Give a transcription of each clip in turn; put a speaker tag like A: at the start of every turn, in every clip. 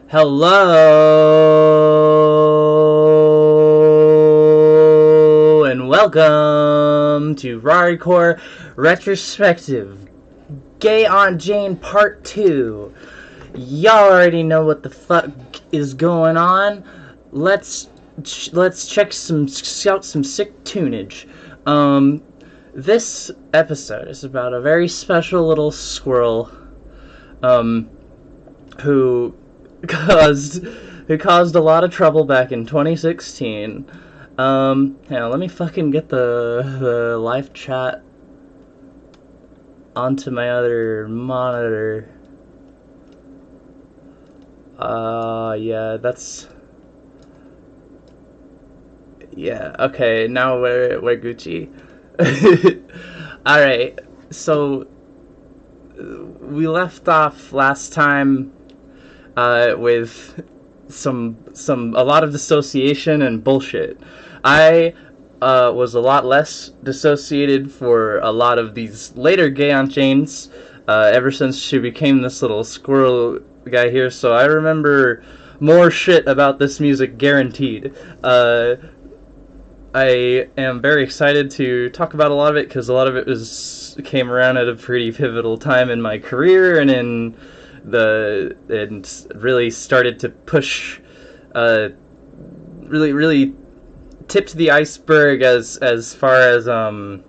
A: Hello and welcome to RAWRDCORE Retrospective Gay Aunt Jane Part 2. Y'all already know what the fuck is going on. Let's check some sick tunage. This episode is about a very special little squirrel who caused a lot of trouble back in 2016. Let me fucking get the live chat onto my other monitor. Yeah, okay, now we're Gucci. Alright, so we left off last time with a lot of dissociation and bullshit. I was a lot less dissociated for a lot of these later Gay Aunt Janes, ever since she became this little squirrel guy here, so I remember more shit about this music guaranteed. I am very excited to talk about a lot of it, because a lot of it came around at a pretty pivotal time in my career, and really started to push, really tipped the iceberg as far as I don't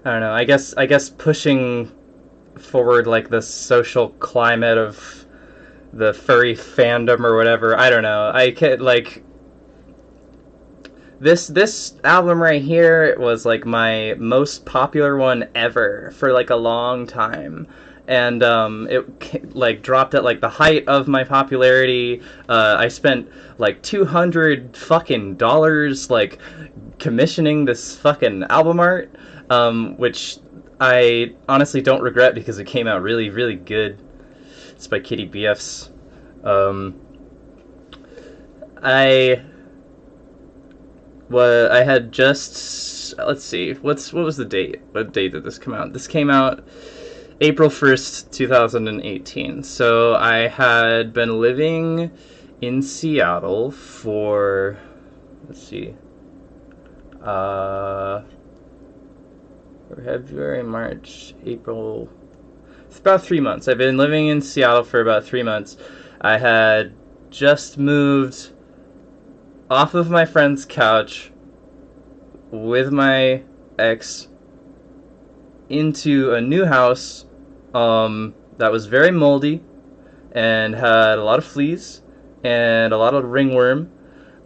A: know, I guess pushing forward like the social climate of the furry fandom or whatever. I don't know. I could like this album right here was like my most popular one ever for like a long time. And it like dropped at like the height of my popularity. I spent like $200 fucking like commissioning this fucking album art, which I honestly don't regret because it came out really, really good. It's by Kitty BFs. I had just, let's see, what was the date? What date did this come out? This came out April 1st, 2018. So I had been living in Seattle for, let's see, February, March, April. It's about 3 months. I've been living in Seattle for about 3 months. I had just moved off of my friend's couch with my ex into a new house that was very moldy and had a lot of fleas and a lot of ringworm,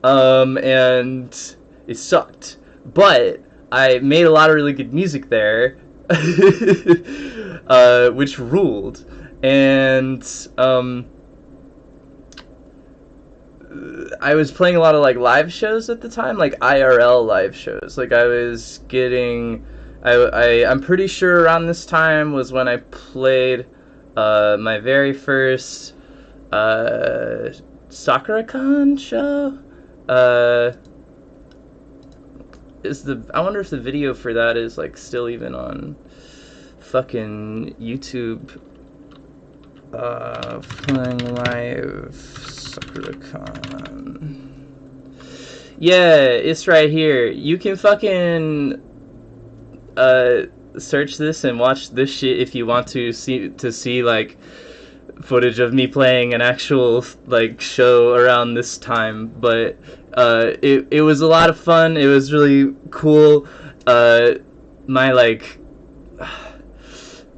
A: and it sucked. But I made a lot of really good music there, which ruled. And I was playing a lot of like live shows at the time, like IRL live shows. Like I was getting, I'm pretty sure around this time was when I played my very first SakuraCon show. I wonder if the video for that is like still even on fucking YouTube. Playing live SakuraCon. Yeah, it's right here. You can fucking search this and watch this shit if you want to see like footage of me playing an actual like show around this time. But it was a lot of fun. It was really cool.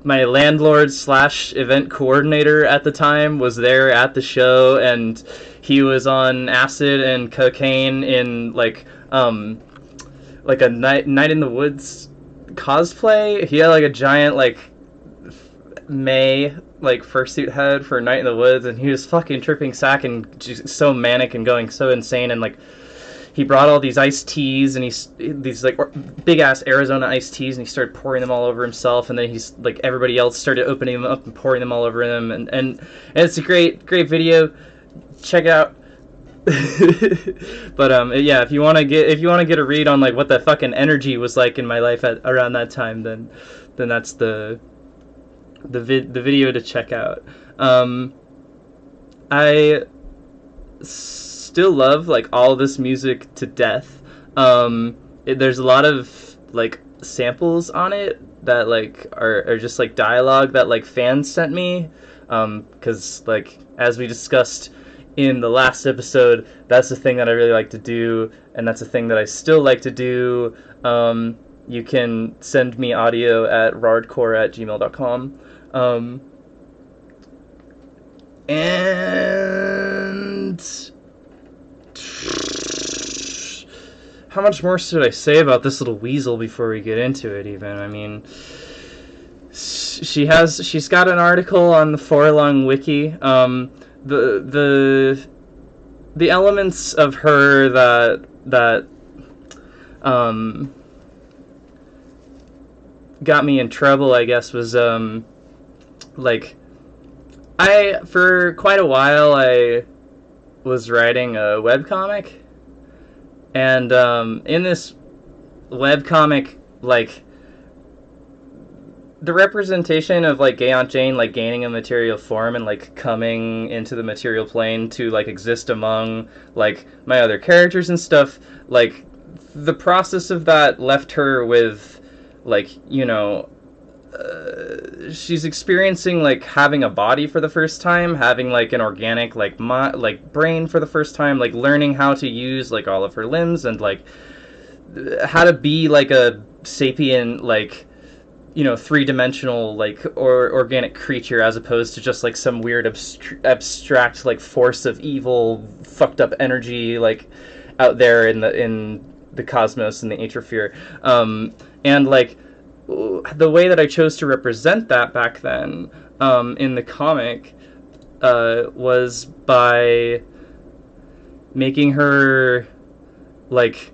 A: My landlord / event coordinator at the time was there at the show, and he was on acid and cocaine in like a night in the woods cosplay. He had like a giant like May like fursuit head for Night in the Woods, and he was fucking tripping sack and just so manic and going so insane. And like he brought all these iced teas, and these like big ass Arizona iced teas, and he started pouring them all over himself, and then he's like everybody else started opening them up and pouring them all over him, and it's a great video. Check it out. But yeah, if you want to get a read on like what the fucking energy was like in my life around that time, then that's the video to check out. I still love like all this music to death. There's a lot of like samples on it that like are just like dialogue that like fans sent me, because like as we discussed in the last episode, that's the thing that I really like to do, and that's the thing that I still like to do. You can send me audio at rawrdcore@gmail.com. And how much more should I say about this little weasel before we get into it even? I mean, she's got an article on the Forlong wiki. The elements of her that got me in trouble, I guess, was like, for quite a while I was writing a webcomic, and in this webcomic, like, the representation of like Gay Aunt Jane like gaining a material form and like coming into the material plane to like exist among like my other characters and stuff, like the process of that left her with like, you know, she's experiencing like having a body for the first time, having like an organic like brain for the first time, like learning how to use like all of her limbs and like how to be like a sapient, like, you know, three-dimensional like or organic creature, as opposed to just like some weird abstract like force of evil fucked up energy like out there in the cosmos and the atrophere. And like the way that I chose to represent that back then in the comic was by making her like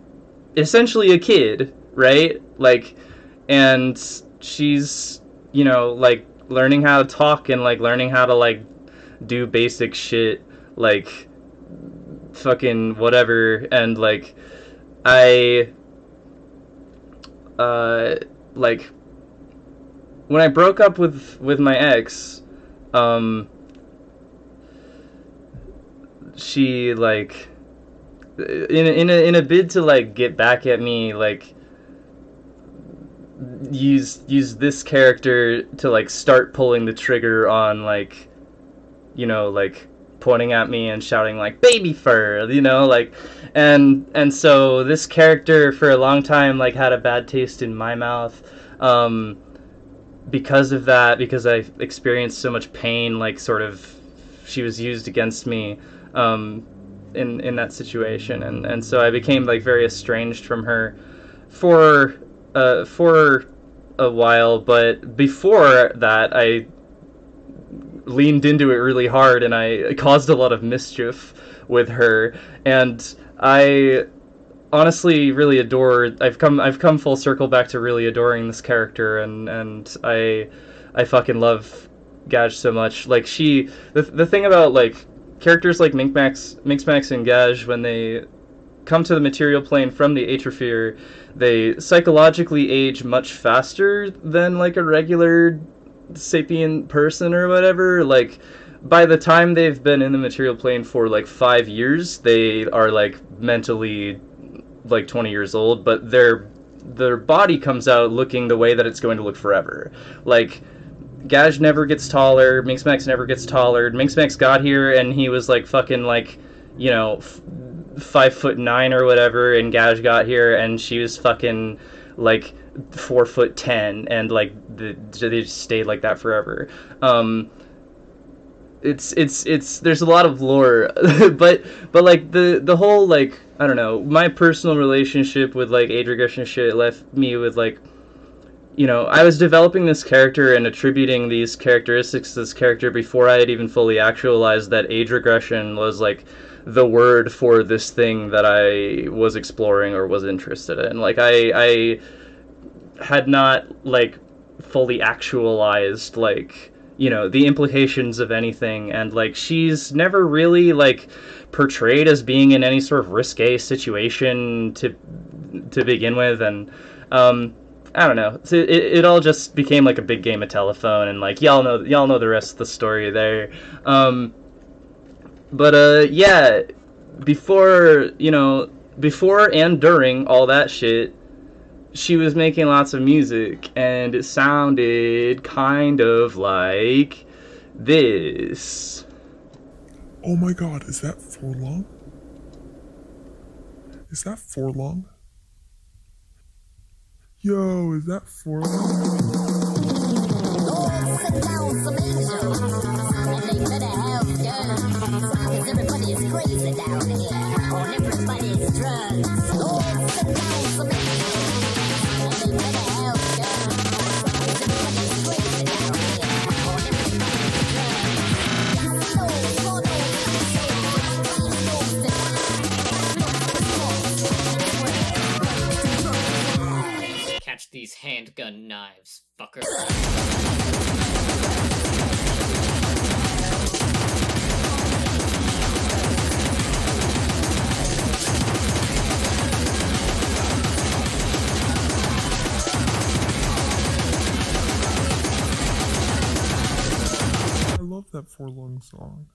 A: essentially a kid, right? Like, and she's, you know, like learning how to talk and like learning how to like do basic shit like fucking whatever. And like I like when I broke up with my ex, she like in a bid to like get back at me, like use this character to like start pulling the trigger on like, you know, like pointing at me and shouting like baby fur, you know, like, and so this character for a long time like had a bad taste in my mouth because of that, because I experienced so much pain, like sort of she was used against me in that situation, and so I became like very estranged from her for a while. But before that, I leaned into it really hard, and I caused a lot of mischief with her, and I honestly really adore. I've come full circle back to really adoring this character, and I fucking love GAJ so much. Like the thing about like characters like Minxmax and GAJ, when they come to the material plane from the atrophere, they psychologically age much faster than like a regular sapient person or whatever. Like by the time they've been in the material plane for like 5 years, they are like mentally like 20 years old, but their body comes out looking the way that it's going to look forever. Like GAJ never gets taller, Minxmax never gets taller. Minxmax got here and he was like fucking like, you know, 5'9" or whatever, and GAJ got here and she was fucking like 4'10", and like they just stayed like that forever. It's there's a lot of lore, but like the whole like, I don't know, my personal relationship with like age regression shit left me with like, you know, I was developing this character and attributing these characteristics to this character before I had even fully actualized that age regression was like the word for this thing that I was exploring or was interested in. Like I had not like fully actualized like, you know, the implications of anything, and like she's never really like portrayed as being in any sort of risque situation to begin with, and I don't know. So it all just became like a big game of telephone, and like y'all know the rest of the story there. But yeah, before before and during all that shit, she was making lots of music, and it sounded kind of like this.
B: Oh my god, is that Forlong? Is that Forlong? Yo, is that Forlong?
C: Everybody is crazy down here. Oh, everybody is drugs. Oh, sit down, some and they better have guns. Everybody is crazy down here. Oh, everybody is crazy.
D: Catch these handgun knives, fucker.
B: I love that Forlong song.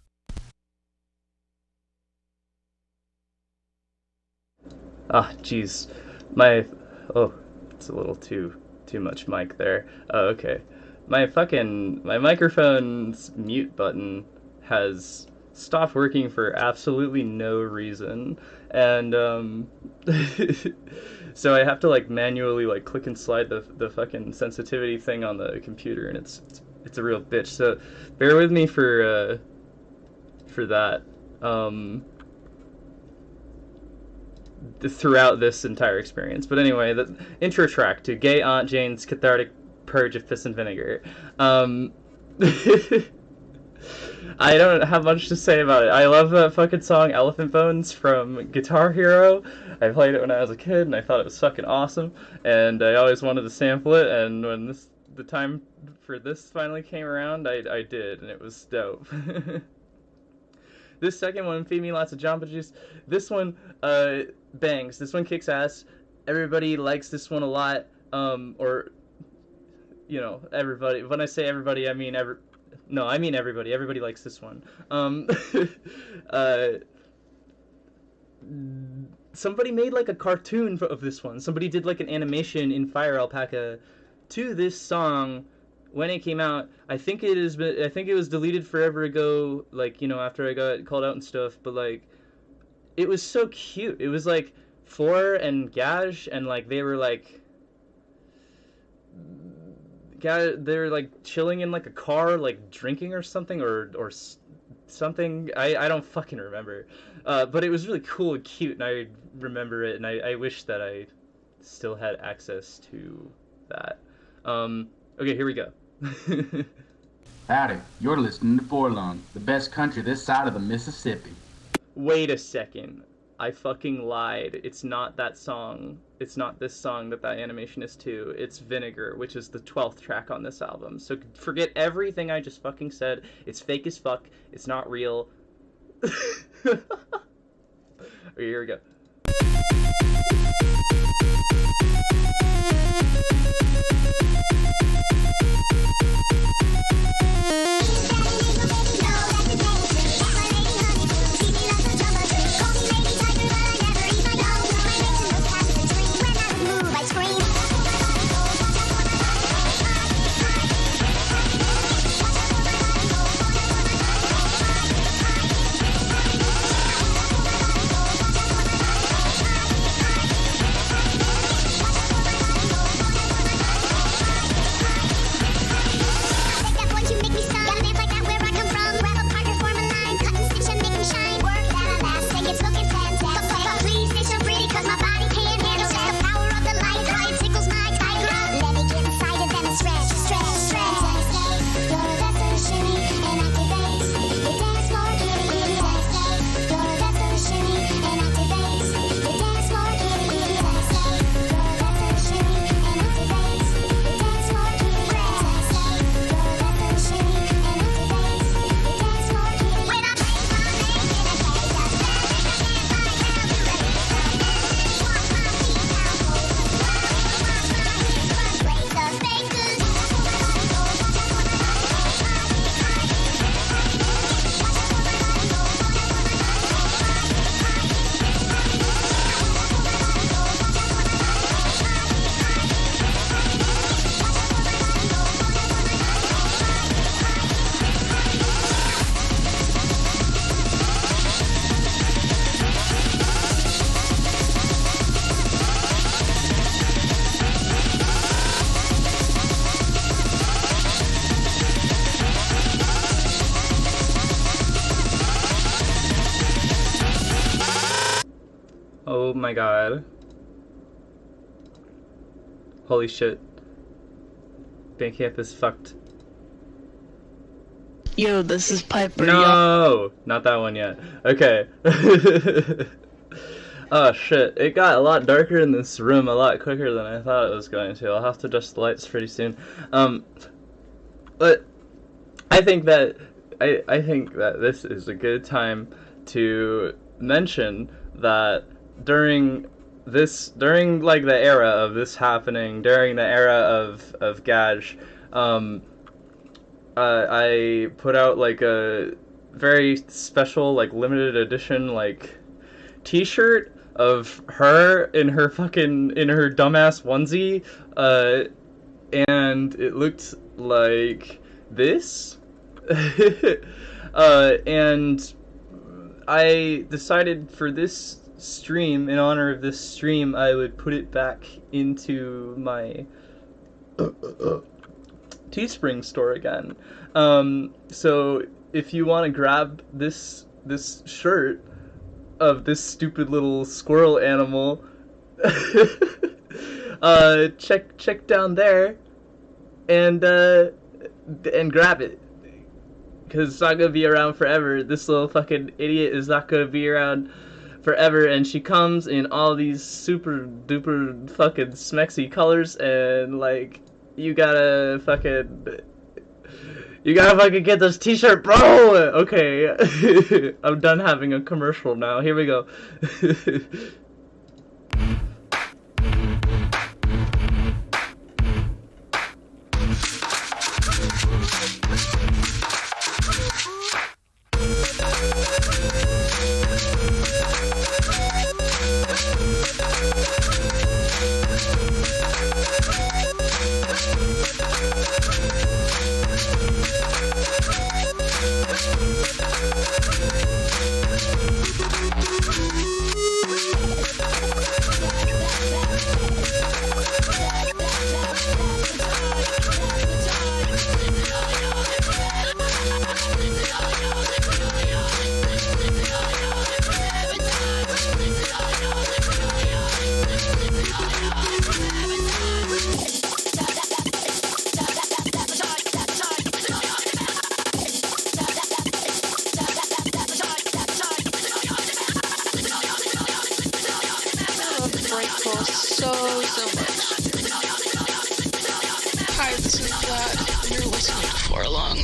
A: Ah, jeez. It's a little too much mic there. Oh, okay. My microphone's mute button has stopped working for absolutely no reason, and so I have to like manually like click and slide the fucking sensitivity thing on the computer, and it's a real bitch. So bear with me for that. Throughout this entire experience. But anyway, the intro track to Gay Aunt Jane's Cathartic Purge of Piss and Vinegar. I don't have much to say about it. I love that fucking song Elephant Bones from Guitar Hero. I played it when I was a kid, and I thought it was fucking awesome, and I always wanted to sample it, and when the time for this finally came around, I did, and it was dope. This second one, Feed Me Lots of Jamba Juice. This one, bangs. This one kicks ass. Everybody likes this one a lot. Or, everybody. When I say everybody, I mean everybody. Everybody likes this one. Somebody made like a cartoon of this one. Somebody did like an animation in Fire Alpaca to this song when it came out. I think it was deleted forever ago, like, after I got called out and stuff, but like it was so cute. It was like Floor and GAJ, and like they were like they're like chilling in like a car, like drinking or something, or something. I don't fucking remember, but it was really cool and cute, and I remember it, and I wish that I still had access to that. Okay, here we go.
E: Howdy, you're listening to Forlong, the best country this side of the Mississippi.
A: Wait a second. I fucking lied. It's not that song. It's not this song that animation is to. It's Vinegar, which is the 12th track on this album. So forget everything I just fucking said. It's fake as fuck. It's not real. Okay, here we go. my god. Holy shit. Bandcamp is fucked.
F: Yo, this is Piper.
A: No! Not that one yet. Okay. Oh shit, it got a lot darker in this room a lot quicker than I thought it was going to. I'll have to adjust the lights pretty soon. But I think that this is a good time to mention that during like the era of this happening, during the era of GAJ, I put out like a very special, like limited edition, like t-shirt of her in her dumbass onesie, and it looked like this. And I decided for this stream, in honor of this stream, I would put it back into my Teespring store again. So if you want to grab this shirt of this stupid little squirrel animal, check down there and grab it, because it's not gonna be around forever. This little fucking idiot is not gonna be around forever, and she comes in all these super duper fucking smexy colors, and like you gotta fucking get this t-shirt, bro! Okay, I'm done having a commercial now. Here we go.
F: So much. Hi, this is Vlad. You're listening to For Long.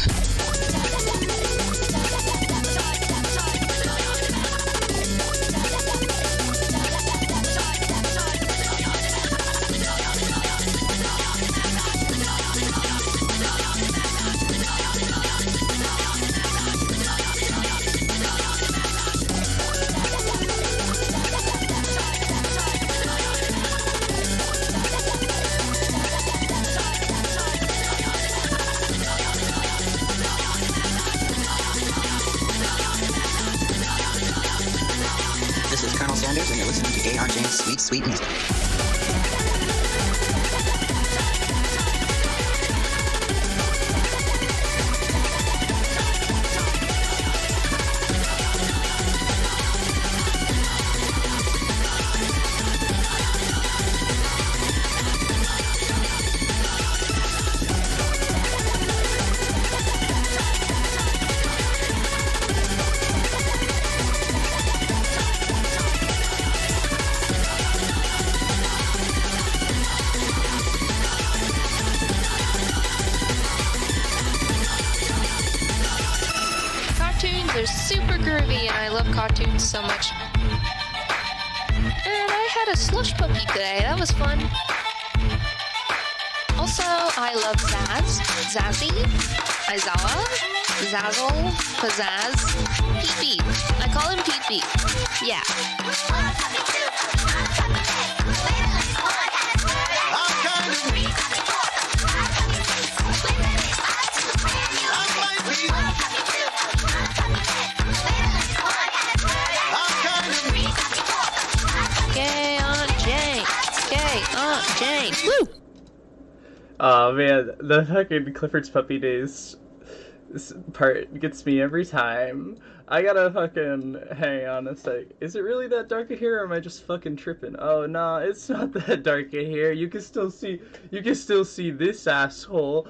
G: And you're listening to GAJ's sweet, sweet music.
F: They're super groovy, and I love cartoons so much. And I had a slush puppy today. That was fun. Also, I love Zaz, Zazzy, Izawa, Zazzle, Pizzazz, Pee-Pee. I call him Pee-Pee. Yeah. Woo!
A: Oh man, the fucking Clifford's Puppy days This part gets me every time. I gotta fucking hang on a sec. Is it really that dark in here, or am I just fucking tripping? Oh no, it's not that dark in here. You can still see this asshole.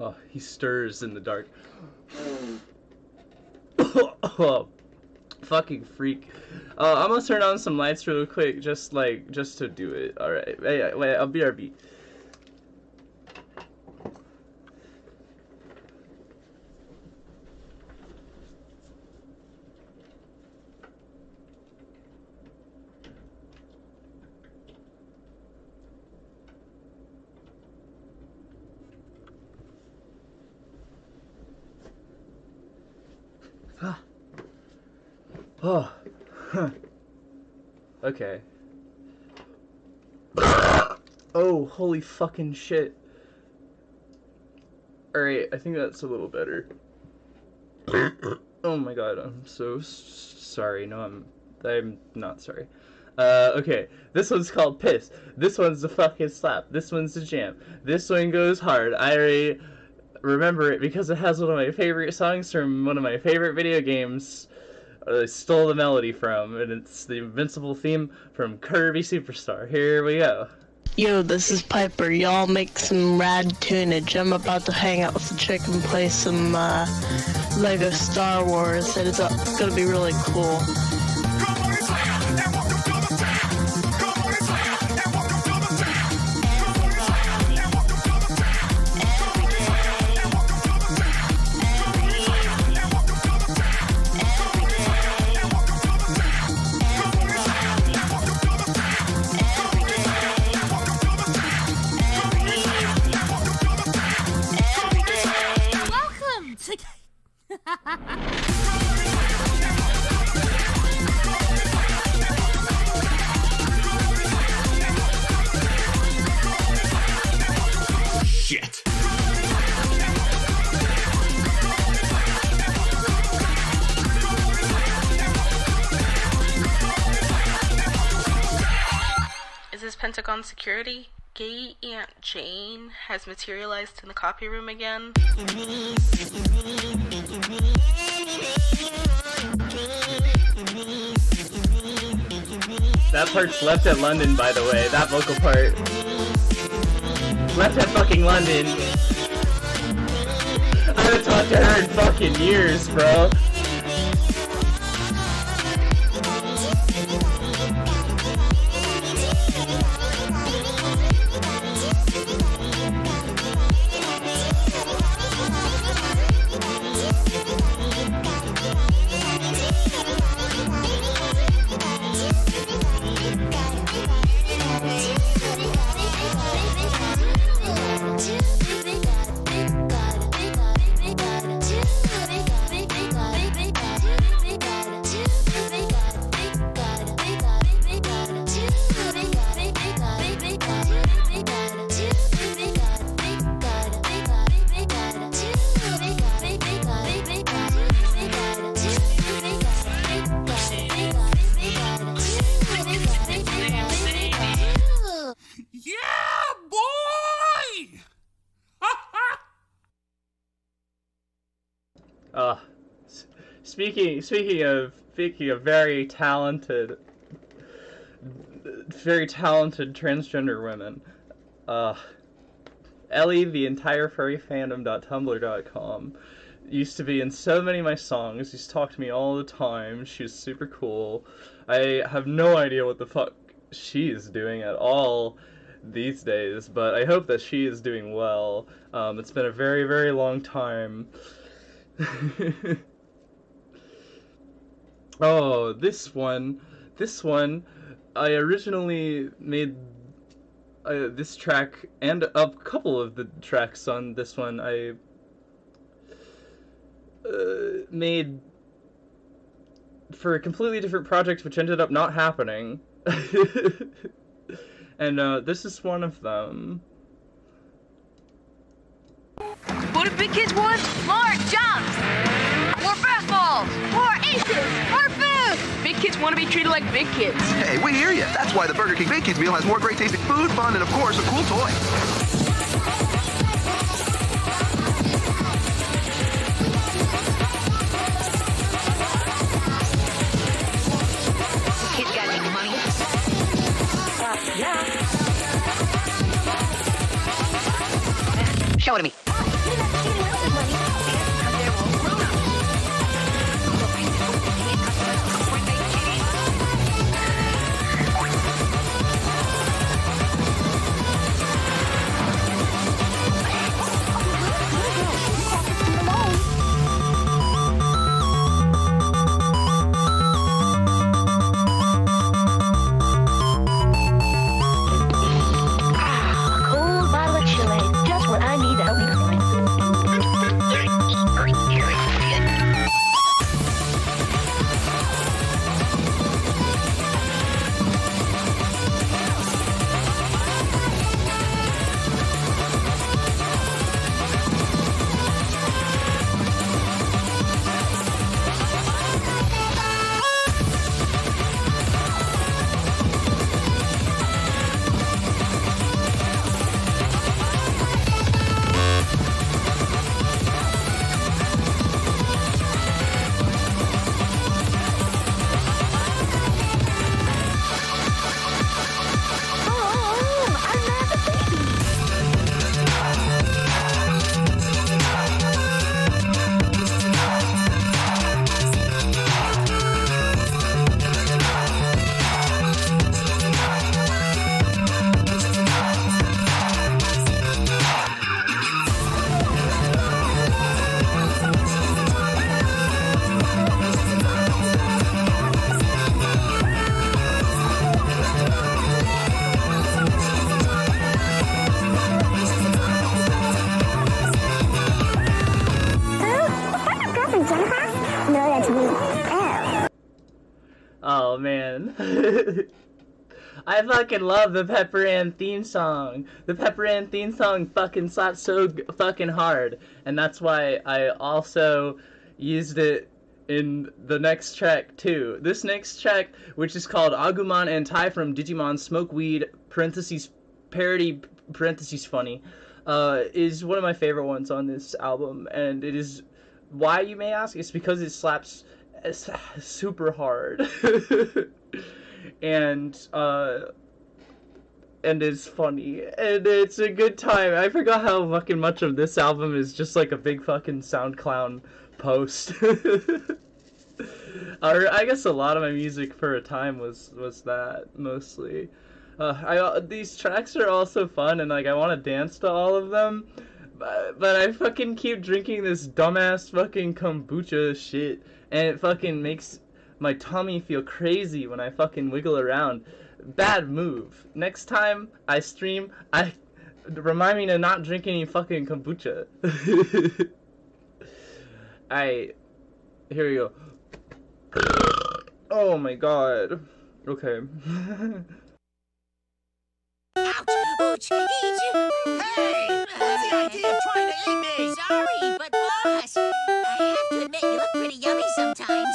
A: Oh, he stirs in the dark. Oh, fucking freak. I'm gonna turn on some lights real quick, just to do it. All right, wait, I'll BRB. Oh, huh. Okay. Oh, holy fucking shit. Alright, I think that's a little better. Oh my god, I'm so sorry. No, I'm not sorry. Okay, this one's called Piss. This one's the fucking slap. This one's the jam. This one goes hard. I already remember it because it has one of my favorite songs from one of my favorite video games. I stole the melody from, and it's the Invincible theme from Kirby Superstar. Here we go.
H: Yo, this is Piper. Y'all make some rad tunage. I'm about to hang out with the chick and play some Lego Star Wars, and it's gonna be really cool.
I: Shit.
H: Is this Pentagon Security? Gay Aunt Jane has materialized in the copy room again.
A: That part's left at London, by the way. That vocal part. Left at fucking London. I haven't talked to her in fucking years, bro. Speaking of very talented transgender women, Ellie, the entire furryfandom.tumblr.com, used to be in so many of my songs. Used to talk to me all the time. She was super cool. I have no idea what the fuck she is doing at all these days, but I hope that she is doing well. It's been a very, very long time. Oh, this one, I originally made this track, and a couple of the tracks on this one I made for a completely different project, which ended up not happening. And this is one of them.
J: What do big kids want? More jumps! More fastballs! More aces! More food! Big kids want to be treated like big kids.
K: Hey, we hear you. That's why the Burger King Big Kids meal has more great tasting food, fun, and of course, a cool toy.
G: Show it to me.
C: Cold bottle of chili, just what I need to help me find.
A: Oh man. I fucking love the Pepper Ann theme song. The Pepper Ann theme song fucking slaps so fucking hard. And that's why I also used it in the next track too. This next track, which is called Agumon and Tai from Digimon Smoke Weed, parentheses parody, parentheses funny, is one of my favorite ones on this album. And it is, why you may ask, it's because it slaps super hard. and it's funny, and it's a good time. I forgot how fucking much of this album is just like a big fucking SoundCloud post. Or I guess a lot of my music for a time was that mostly. These tracks are also fun, and like I want to dance to all of them, but I fucking keep drinking this dumbass fucking kombucha shit, and it fucking makes my tummy feel crazy when I fucking wiggle around. Bad move. Next time I stream, remind me to not drink any fucking kombucha. Alright, here we go. Oh my god. Okay.
I: Ouch! Hey! What's the idea of trying to eat me? Sorry, but boss, I have to admit you look pretty yummy sometimes.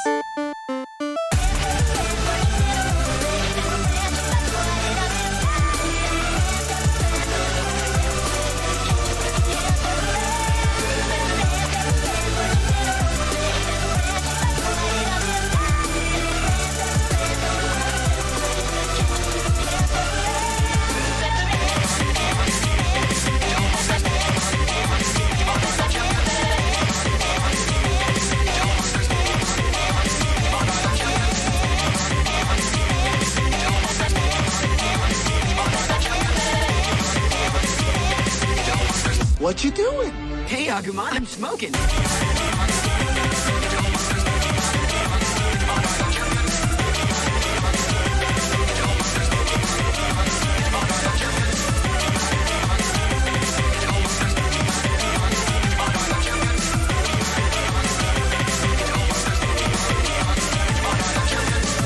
K: What you doing?
G: Hey, Agumon, I'm smoking.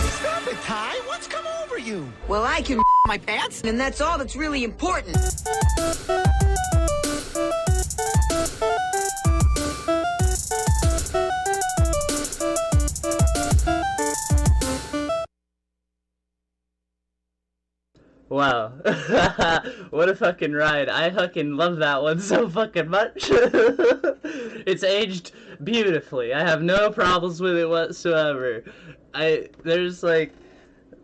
K: Stop it, Ty. What's come over you?
G: Well, I can my pants, and that's all that's really important.
A: Wow. What a fucking ride. I fucking love that one so fucking much. It's aged beautifully. I have no problems with it whatsoever. There's like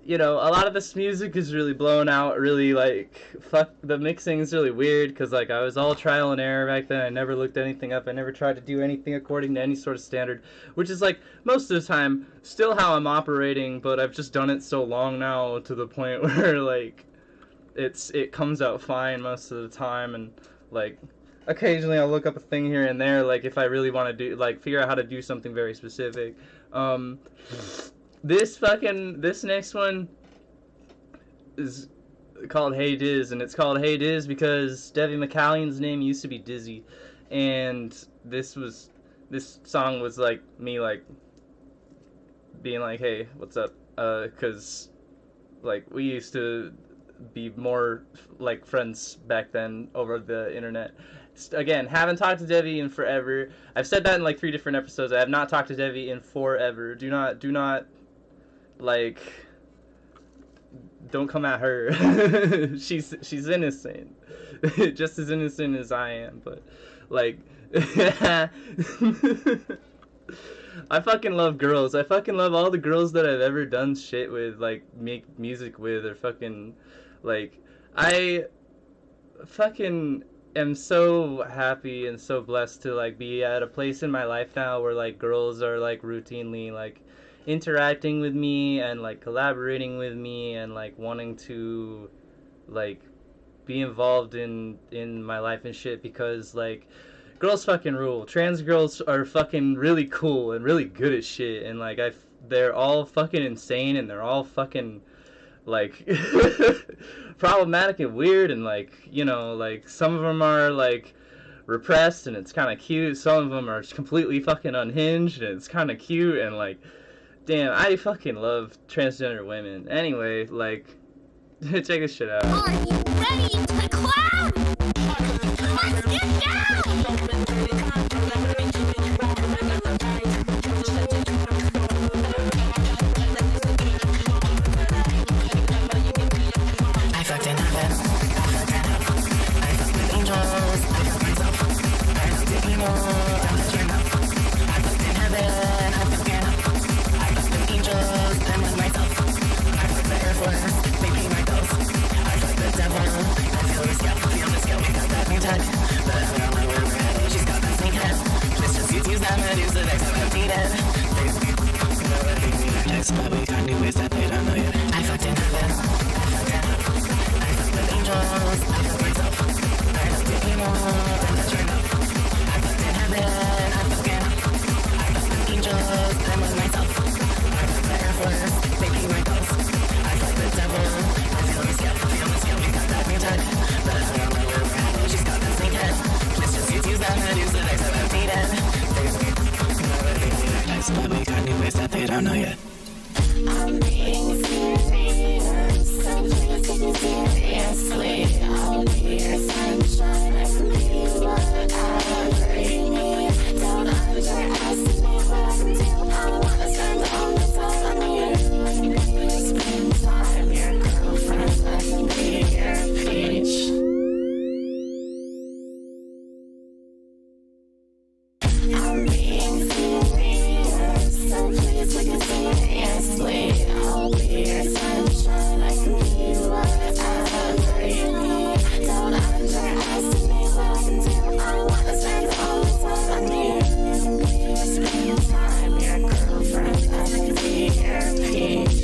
A: you know, a lot of this music is really blown out, really, like, fuck, the mixing is really weird, because, like, I was all trial and error back then. I never looked anything up. I never tried to do anything according to any sort of standard, which is, like, most of the time, still how I'm operating, but I've just done it so long now to the point where, like, it comes out fine most of the time, and, like, occasionally I'll look up a thing here and there, like, if I really want to do, like, figure out how to do something very specific. This next one is called Hey Diz, and it's called Hey Diz because Debbie McCallion's name used to be Dizzy, and this song was like me, like, being like, hey, what's up, cause, like, we used to be more like friends back then over the internet. Again, haven't talked to Debbie in forever. I've said that in like 3 different episodes. I have not talked to Debbie in forever. Do not like, don't come at her. she's innocent. Just as innocent as I am, but like I fucking love girls. I fucking love all the girls that I've ever done shit with, like, make music with, or fucking, like, I fucking am so happy and so blessed to, like, be at a place in my life now where, like, girls are, like, routinely, like, interacting with me and, like, collaborating with me and, like, wanting to, like, be involved in my life and shit, because, like, girls fucking rule. Trans girls are fucking really cool and really good at shit, and, like, they're all fucking insane, and they're all fucking, like, problematic and weird, and, like, you know, like, some of them are, like, repressed, and it's kind of cute. Some of them are completely fucking unhinged, and it's kind of cute, and, like, damn, I fucking love transgender women. Anyway, like, check this shit out.
C: Are you ready to clown? Let's get down!
I: I fucked in heaven. I fucked with angels. I fucked myself. I fucked with people. I'm just your mouth. I fucked in heaven. I fucked in. I fucked with angels. I'm with myself. I fucked the Air Force. They pay my bills. I fucked the devil. I feel the scale. Feel the scale. We got that new tech. But I don't know where we're headed. She's got that snake head. Just use that Medusa next time I'm needed. But we got new ways that they don't know yet. I fucked in heaven. I fucked in. I fucked with angels. I fucked myself. I fucked with people. I'm just your mouth. I fucked in heaven. I fucked in. I fucked with angels. I'm with myself. I fucked the Air Force. They pay my bills. I fucked the devil. I feel the scale. Feel the scale. We got that new tech. But I don't know where we're headed. She's got that snake head. Just use that Medusa next time I'm needed. But we got new ways that they don't know yet. I'm being serious, so please take me seriously. I'll be your sunshine, I can be whatever you need. Don't underestimate what I can do. I wanna spend all the time on you. Spend time, your girlfriend, I can be your peach. I'm being serious, so please take it seriously. I'll be your sunshine, I can be whatever you need. Don't underestimate what I can do. I wanna spend all the time on you. Spend time, your girlfriend, I can be your peach.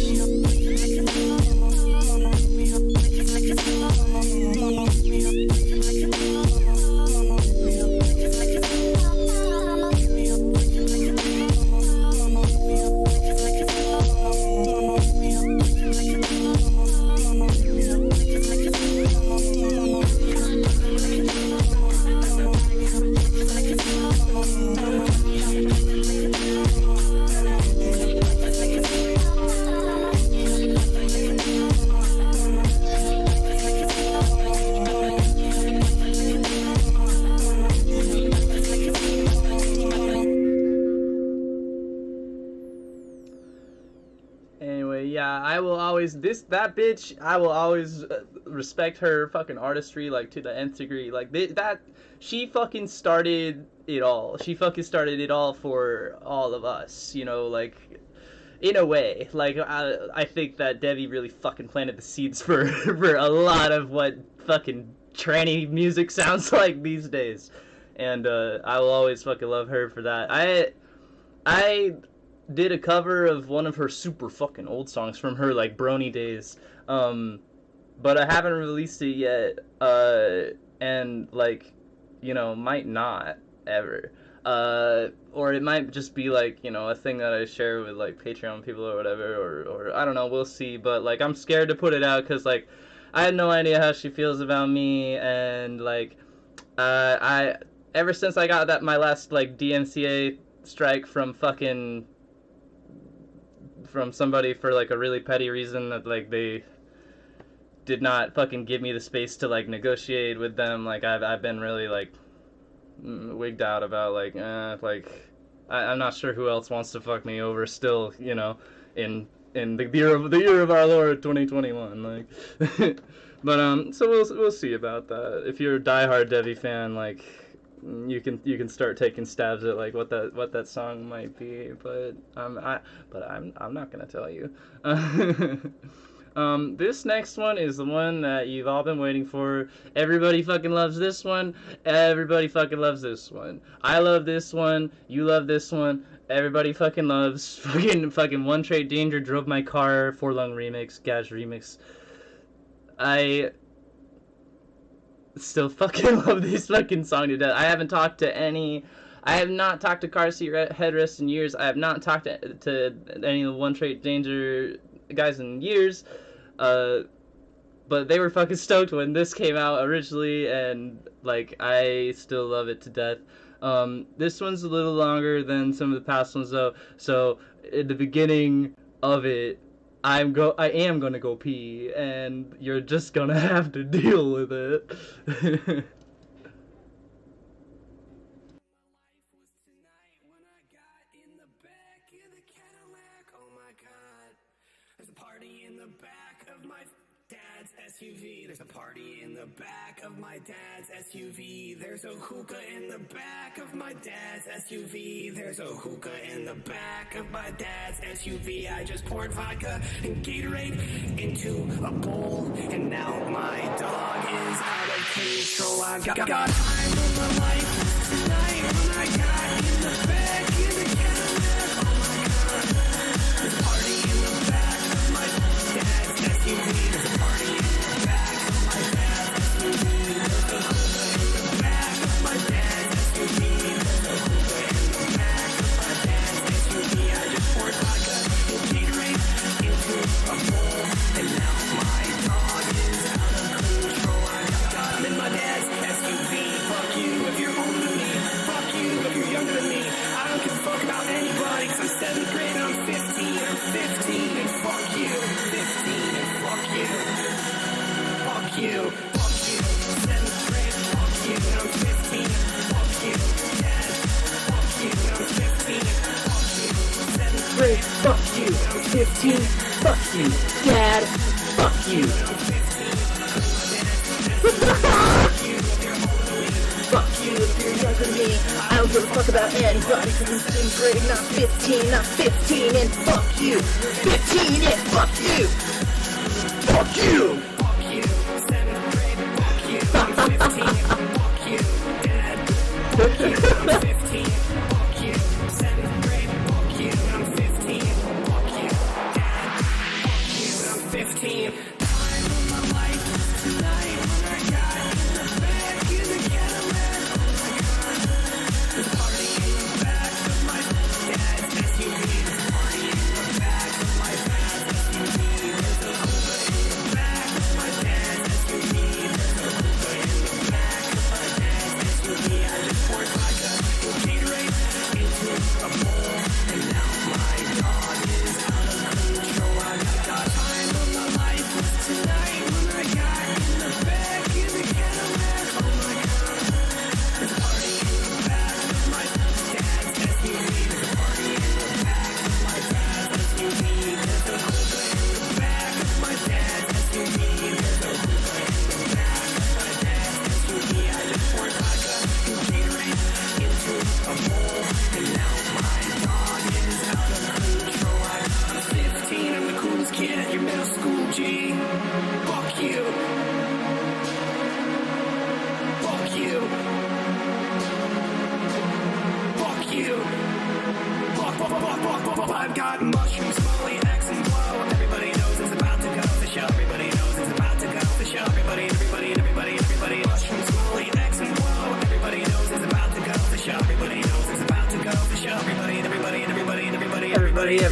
A: I will always that bitch. I will always respect her fucking artistry, like, to the nth degree. Like, that she fucking started it all. She fucking started it all for all of us. You know, like, in a way, like, I think that Debbie really fucking planted the seeds for a lot of what fucking tranny music sounds like these days. And I will always fucking love her for that. I did a cover of one of her super fucking old songs from her, like, Brony days. But I haven't released it yet. And, like, you know, might not ever. Or it might just be, like, you know, a thing that I share with, like, Patreon people or whatever, or I don't know, we'll see. But, like, I'm scared to put it out because, like, I had no idea how she feels about me, and, like, ever since I got my last, like, DMCA strike from somebody for, like, a really petty reason that, like, they did not fucking give me the space to, like, negotiate with them, like, I've been really, like, wigged out about, like, I'm not sure who else wants to fuck me over still, you know, in the year of our Lord 2021, like. But so we'll see about that. If you're a diehard Debbie fan, like, you can start taking stabs at, like, what that song might be, but I'm not gonna tell you. This next one is the one that you've all been waiting for. Everybody fucking loves this one. Everybody fucking loves this one. I love this one. You love this one. Everybody fucking loves fucking One Trade Danger, Drove My Car, Forlung remix, GAJ remix. I still fucking love this fucking song to death. I have not talked to Car Seat Headrest in years. I have not talked to any of the One Trade Danger guys in years. But they were fucking stoked when this came out originally, and, like, I still love it to death. This one's a little longer than some of the past ones, though, so at the beginning of it, I am gonna go pee, and you're just gonna have to deal with it.
I: There's a party in the back of my dad's SUV. There's a party in the back of my dad's SUV. There's a hookah in the back of my dad's SUV. There's a hookah in the back of my dad's SUV. I just poured vodka and Gatorade into a bowl, and now my dog is out of control. I got time of my life tonight when I got in the back of the Cadillac. Oh my god, there's a party in the back of my dad's SUV. There's a party in the back of my dad's SUV. There's a hookah in the back of my dad's SUV. There's a hookah in the back of my dad's SUV. I just poured vodka and Gatorade into a bowl, and now my dog is out of control. I got him in my dad's SUV. Fuck you if you're older than me. Fuck you if you're younger than me. I don't give a fuck about anybody, 'cause I'm 7th grade and I'm 15. I'm 15 and fuck you. 15 and fuck you. Fuck you. Fuck you. 7th grade, fuck you. And I'm 15. Fuck you. Dad, fuck you. And I'm 15. Fuck you. 7th grade, fuck you. And I'm 15. Fuck you. Dad, fuck you. And I'm 15. Fuck you if you're older than me. Fuck you if you're younger than me. I don't give a fuck about anybody, 'cause I'm 7th grade and I'm 15. I'm 15 and fuck you. 15 and fuck you. Fuck you. Fuck you. 7th grade, fuck you. I'm 15. Fuck you. Dad, fuck you. I'm 15. Fuck you. 7th grade, fuck you. I'm 15. Fuck you. Dad, fuck you. I'm 15. Time of my life tonight when I got in the back of the Cadillac. Oh my god. There's a party in the back of my dad's SUV. There's a party in the back of my dad's SUV. There's a hookah in the back of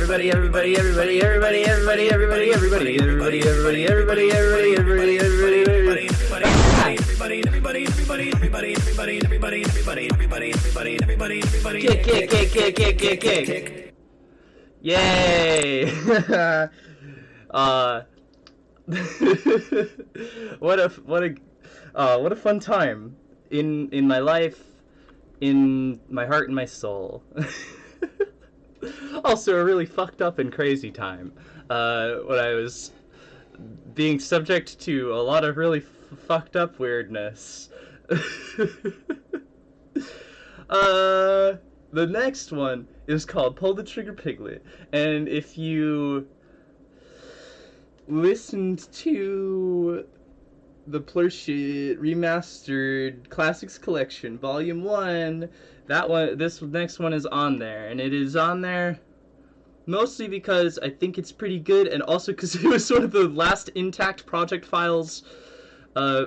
A: everybody, everybody, everybody, everybody, everybody, everybody, everybody, everybody, everybody, everybody, everybody, everybody, everybody, everybody, kick. Yay! What a fun time in my life, in my heart and my soul. Also a really fucked up and crazy time when I was being subject to a lot of really fucked up weirdness. The next one is called Pull the Trigger Piglet, and if you listened to the Plurshit Remastered Classics Collection Volume 1, this next one is on there, and it is on there mostly because I think it's pretty good, and also because it was sort of the last intact project files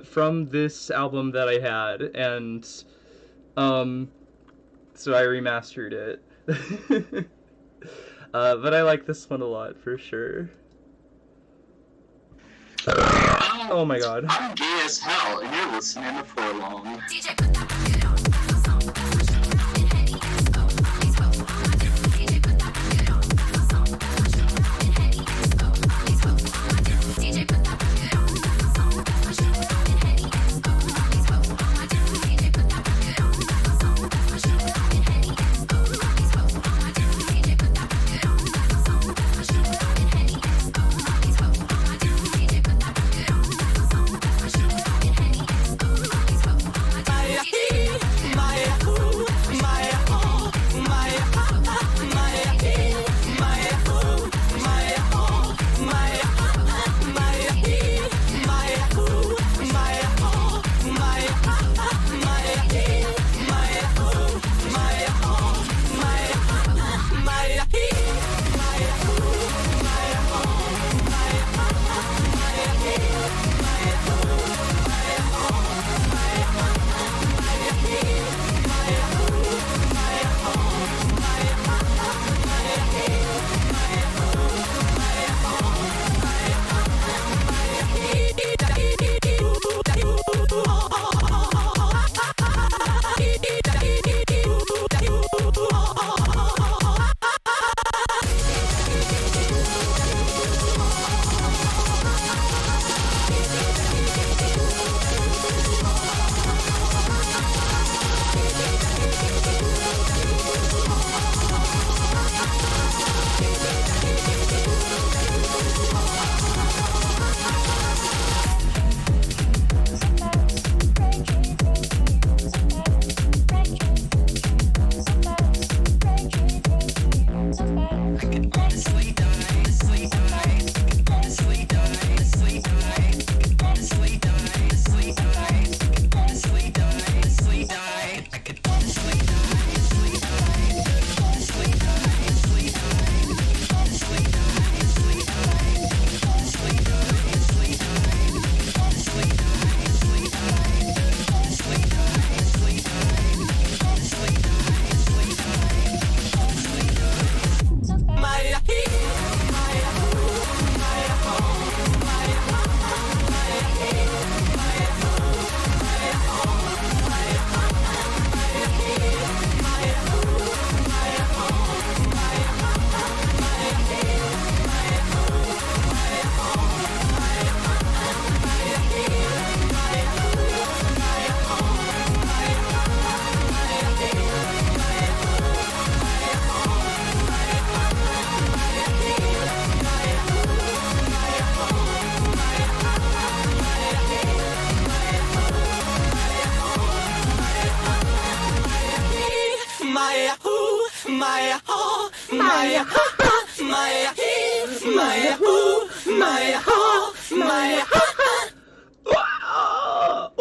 A: from this album that I had, and so I remastered it. But I like this one a lot, for sure. Oh my god.
L: I'm gay as hell, and you're listening to Forlong.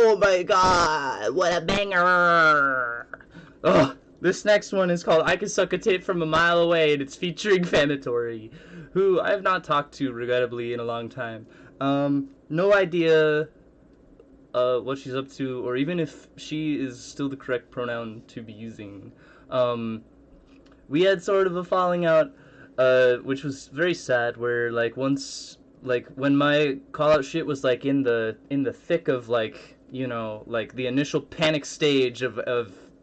A: Oh my god, what a banger! Ugh, this next one is called I Can Suck a Tit from a Mile Away, and it's featuring Famatory, who I have not talked to, regrettably, in a long time. No idea what she's up to, or even if she is still the correct pronoun to be using. We had sort of a falling out which was very sad. Where like once, like when my call out shit was like in the thick of like, you know, like the initial panic stage of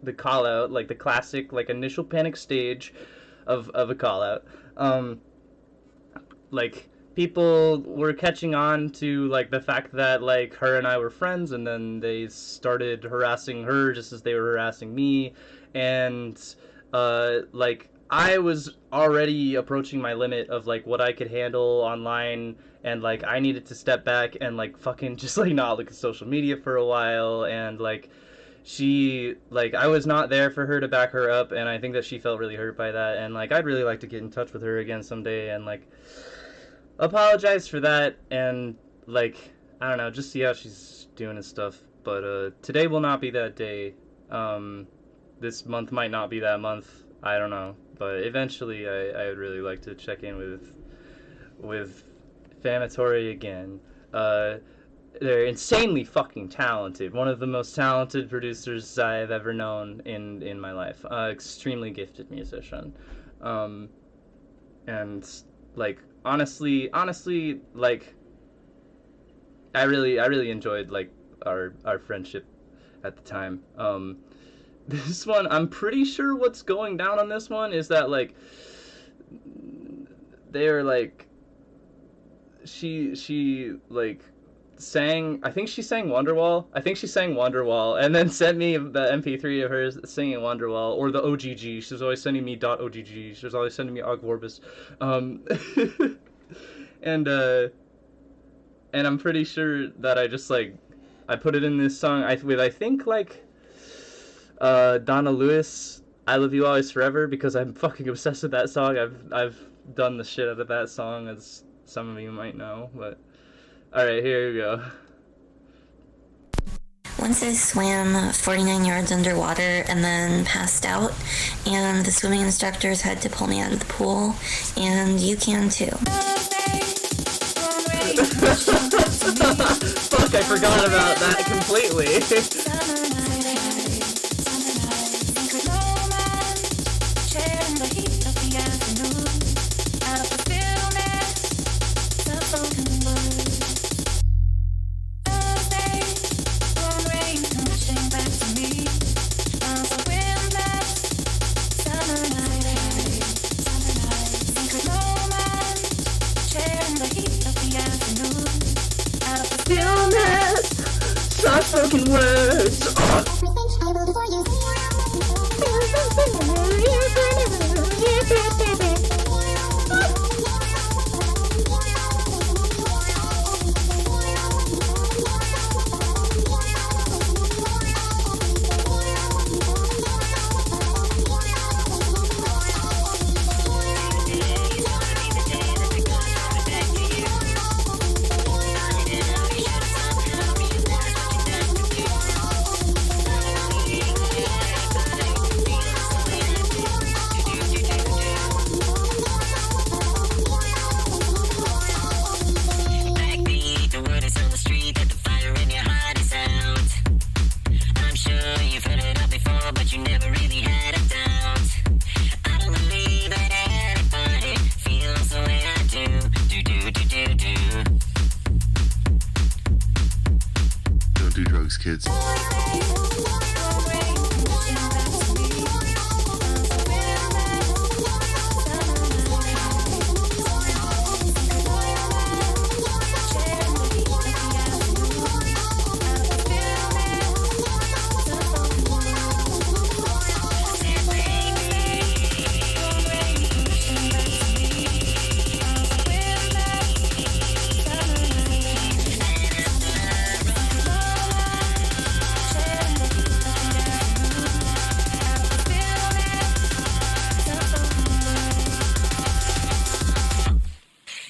A: the call out, like the classic like initial panic stage of a call out. Like people were catching on to like the fact that like her and I were friends, and then they started harassing her just as they were harassing me, and like I was already approaching my limit of like what I could handle online, and like I needed to step back and like fucking just like not look at social media for a while, and like she, like, I was not there for her to back her up, and I think that she felt really hurt by that, and like I'd really like to get in touch with her again someday and like apologize for that, and like I don't know, just see how she's doing and stuff. But today will not be that day. This month might not be that month. I don't know, but eventually I would really like to check in with Famatory again. They're insanely fucking talented. One of the most talented producers I've ever known in my life. Extremely gifted musician. And like honestly, like I really enjoyed like our friendship at the time. This one, I'm pretty sure what's going down on this one is that like they're like she like sang, I think she sang Wonderwall. I think she sang Wonderwall and then sent me the MP3 of her singing Wonderwall, or the OGG. She was always sending me .ogg. She was always sending me Ogvorbis. And I'm pretty sure that I just like I put it in this song I think like Donna Lewis, I Love You Always Forever, because I'm fucking obsessed with that song. I've done the shit out of that song, as some of you might know, but alright, here we go.
M: Once I swam 49 yards underwater and then passed out, and the swimming instructors had to pull me out of the pool, and you can too.
A: Fuck, I forgot about that completely. Soft-spoken words.
N: do drugs, kids.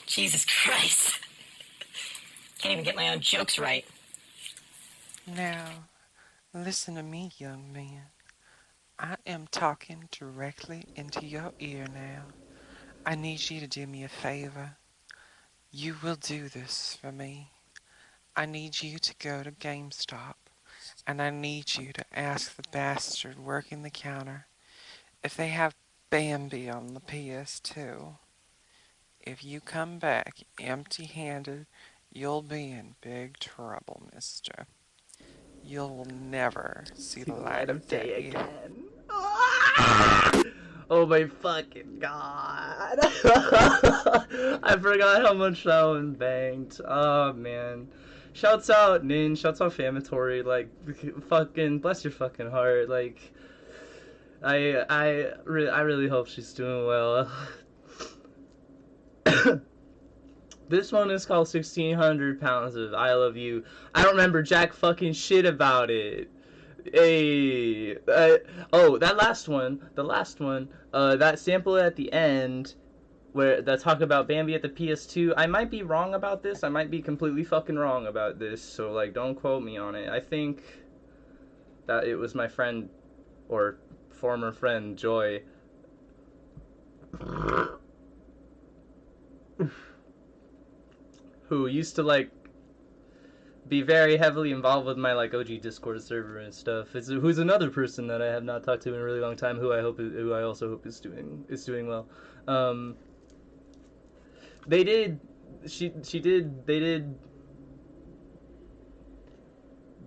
I: Jesus Christ. Can't even get my own jokes right.
O: Now, listen to me, young man. I am talking directly into your ear now. I need you to do me a favor. You will do this for me. I need you to go to GameStop, and I need you to ask the bastard working the counter if they have Bambi on the PS2. If you come back empty-handed, you'll be in big trouble, mister. You'll never see the light of day again.
A: Oh my fucking god. I forgot how much that one banged. Oh man. Shouts out Nin, shouts out Famatory, like fucking bless your fucking heart. Like I really hope she's doing well. This one is called 1600 Pounds of I Love You. I don't remember jack fucking shit about it. Hey, oh, the last one, that sample at the end, where that talk about Bambi at the PS2, I might be wrong about this, I might be completely fucking wrong about this, so, like, don't quote me on it. I think that it was my friend, or former friend, Joy, who used to, like, be very heavily involved with my like OG Discord server and stuff. Who's another person that I have not talked to in a really long time, who I also hope is doing well. They did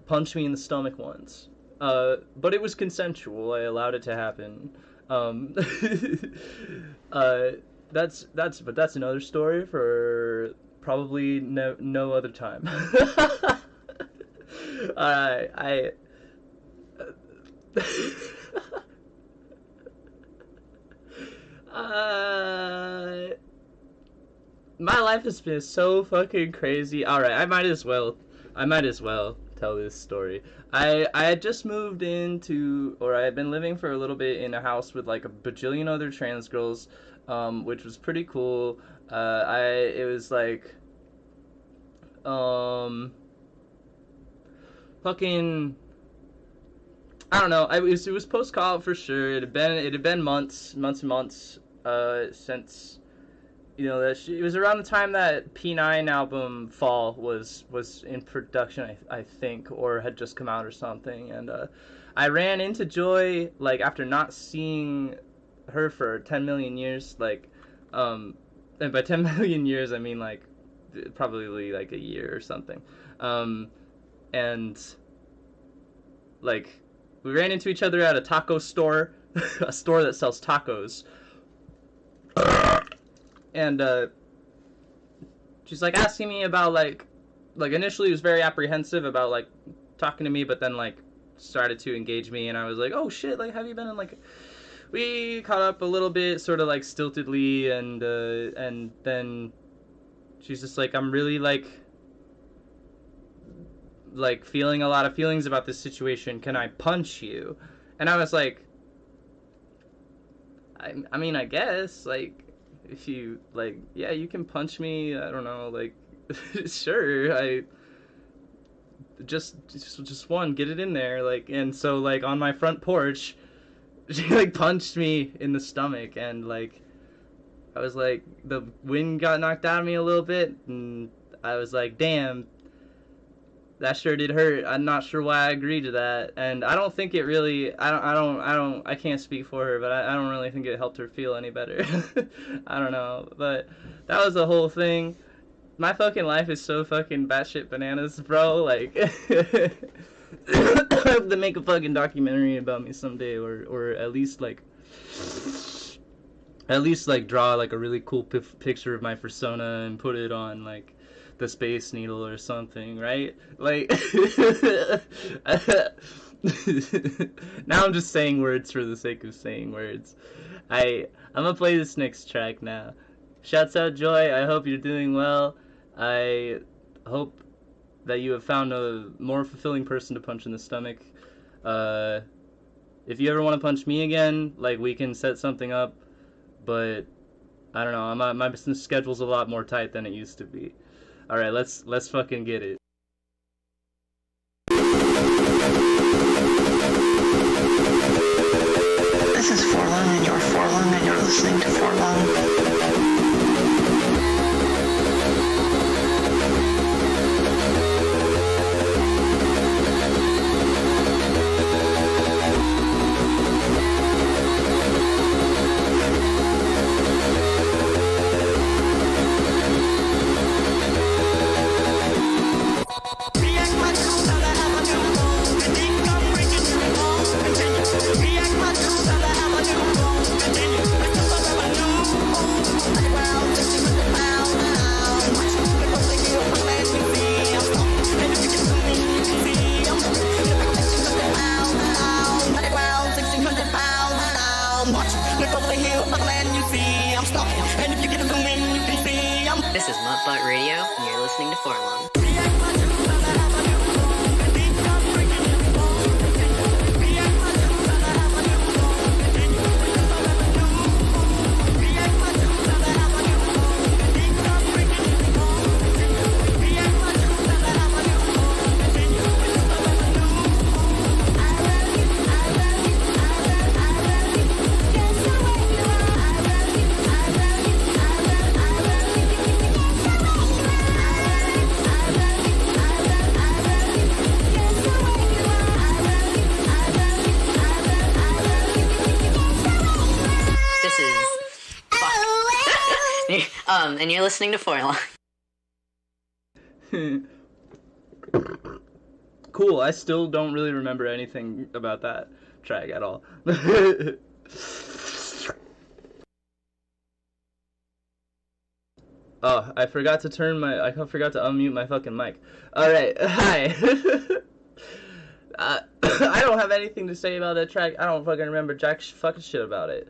A: punch me in the stomach once, but it was consensual. I allowed it to happen. That's another story for probably no other time. Alright, my life has been so fucking crazy. Alright, I might as well tell this story. I had just moved into, or I had been living for a little bit in a house with like a bajillion other trans girls, which was pretty cool. It was like, fucking, I don't know. It was post-college for sure. It had been months since, you know, it was around the time that P9 album Fall was in production, I think, or had just come out or something. And I ran into Joy like after not seeing her for 10 million years, like, and by 10 million years I mean like probably like a year or something. And like we ran into each other at a taco store, a store that sells tacos. And she's like asking me about like initially was very apprehensive about like talking to me, but then like started to engage me, and I was like, oh shit, like have you been in like, we caught up a little bit sort of like stiltedly, and then she's just like, I'm really like feeling a lot of feelings about this situation, can I punch you? And I was like, I mean, I guess, like, if you, like, yeah, you can punch me, I don't know, like, sure, I just one, get it in there, like. And so like on my front porch, she like punched me in the stomach, and like I was like, the wind got knocked out of me a little bit, and I was like, damn, that sure did hurt. I'm not sure why I agreed to that, and I don't think it really, I can't speak for her, but I don't really think it helped her feel any better. I don't know, but that was the whole thing. My fucking life is so fucking batshit bananas, bro, like, I hope to make a fucking documentary about me someday, or at least draw like a really cool picture of my persona and put it on like the Space Needle or something, right? Like, now I'm just saying words for the sake of saying words. I'm gonna play this next track now. Shouts out Joy, I hope you're doing well. I hope that you have found a more fulfilling person to punch in the stomach. If you ever want to punch me again, like, we can set something up, but I don't know, my business schedule's a lot more tight than it used to be. Alright, let's fucking get it.
H: This is Forlong, and you're Forlong, and you're listening to Forlong.
N: Pop Butt Radio, and you're listening to Forlong. And you're listening to Forlong.
A: Cool, I still don't really remember anything about that track at all. Oh, I forgot to unmute my fucking mic. Alright, hi. I don't have anything to say about that track. I don't fucking remember jack fucking shit about it.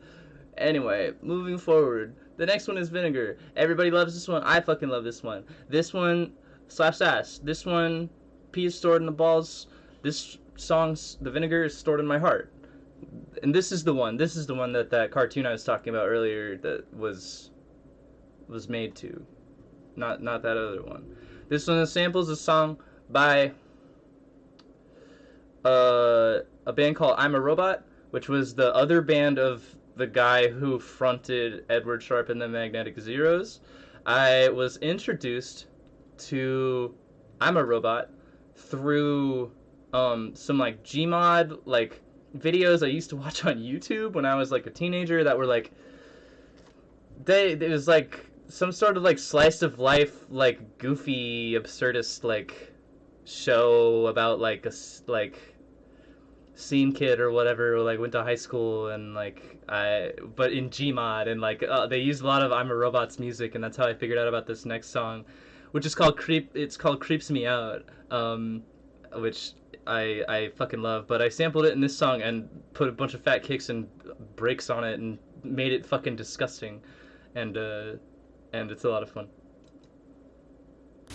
A: Anyway, moving forward. The next one is Vinegar. Everybody loves this one. I fucking love this one. This one slaps ass. This one, pee is stored in the balls. This song's, the vinegar is stored in my heart. And this is the one. This is the one that cartoon I was talking about earlier that was made to. Not that other one. This one samples a song by a band called I'm a Robot, which was the other band of the guy who fronted Edward Sharpe and the Magnetic Zeros. I was introduced to I'm a Robot through some like Gmod like videos I used to watch on YouTube when I was like a teenager that were like it was like some sort of like slice of life like goofy absurdist like show about like a like scene kid or whatever, like went to high school and like but in Gmod and like they used a lot of I'm a Robot's music, and that's how I figured out about this next song, which is called Creeps Me Out, which I fucking love. But I sampled it in this song and put a bunch of fat kicks and breaks on it and made it fucking disgusting, and it's a lot of fun.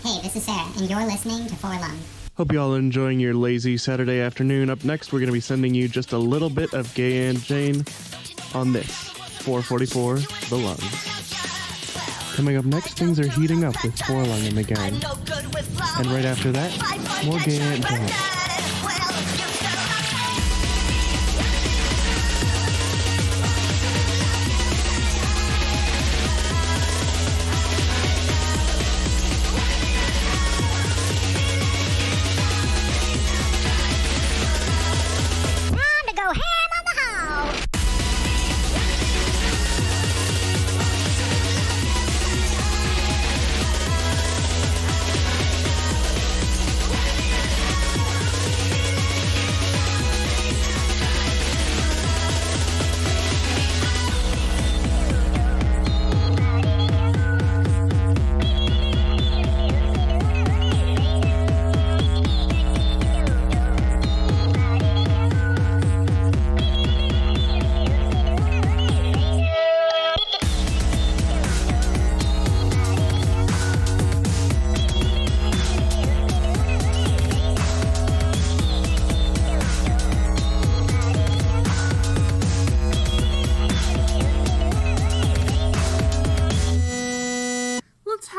P: Hey, this is Sarah, and you're listening to Forlong.
Q: Hope you all are enjoying your lazy Saturday afternoon. Up next, we're going to be sending you just a little bit of Gay and Jane on this 444 The Lungs. Coming up next, things are heating up with Forlong and the gang. And right after that, more Gay and Jane.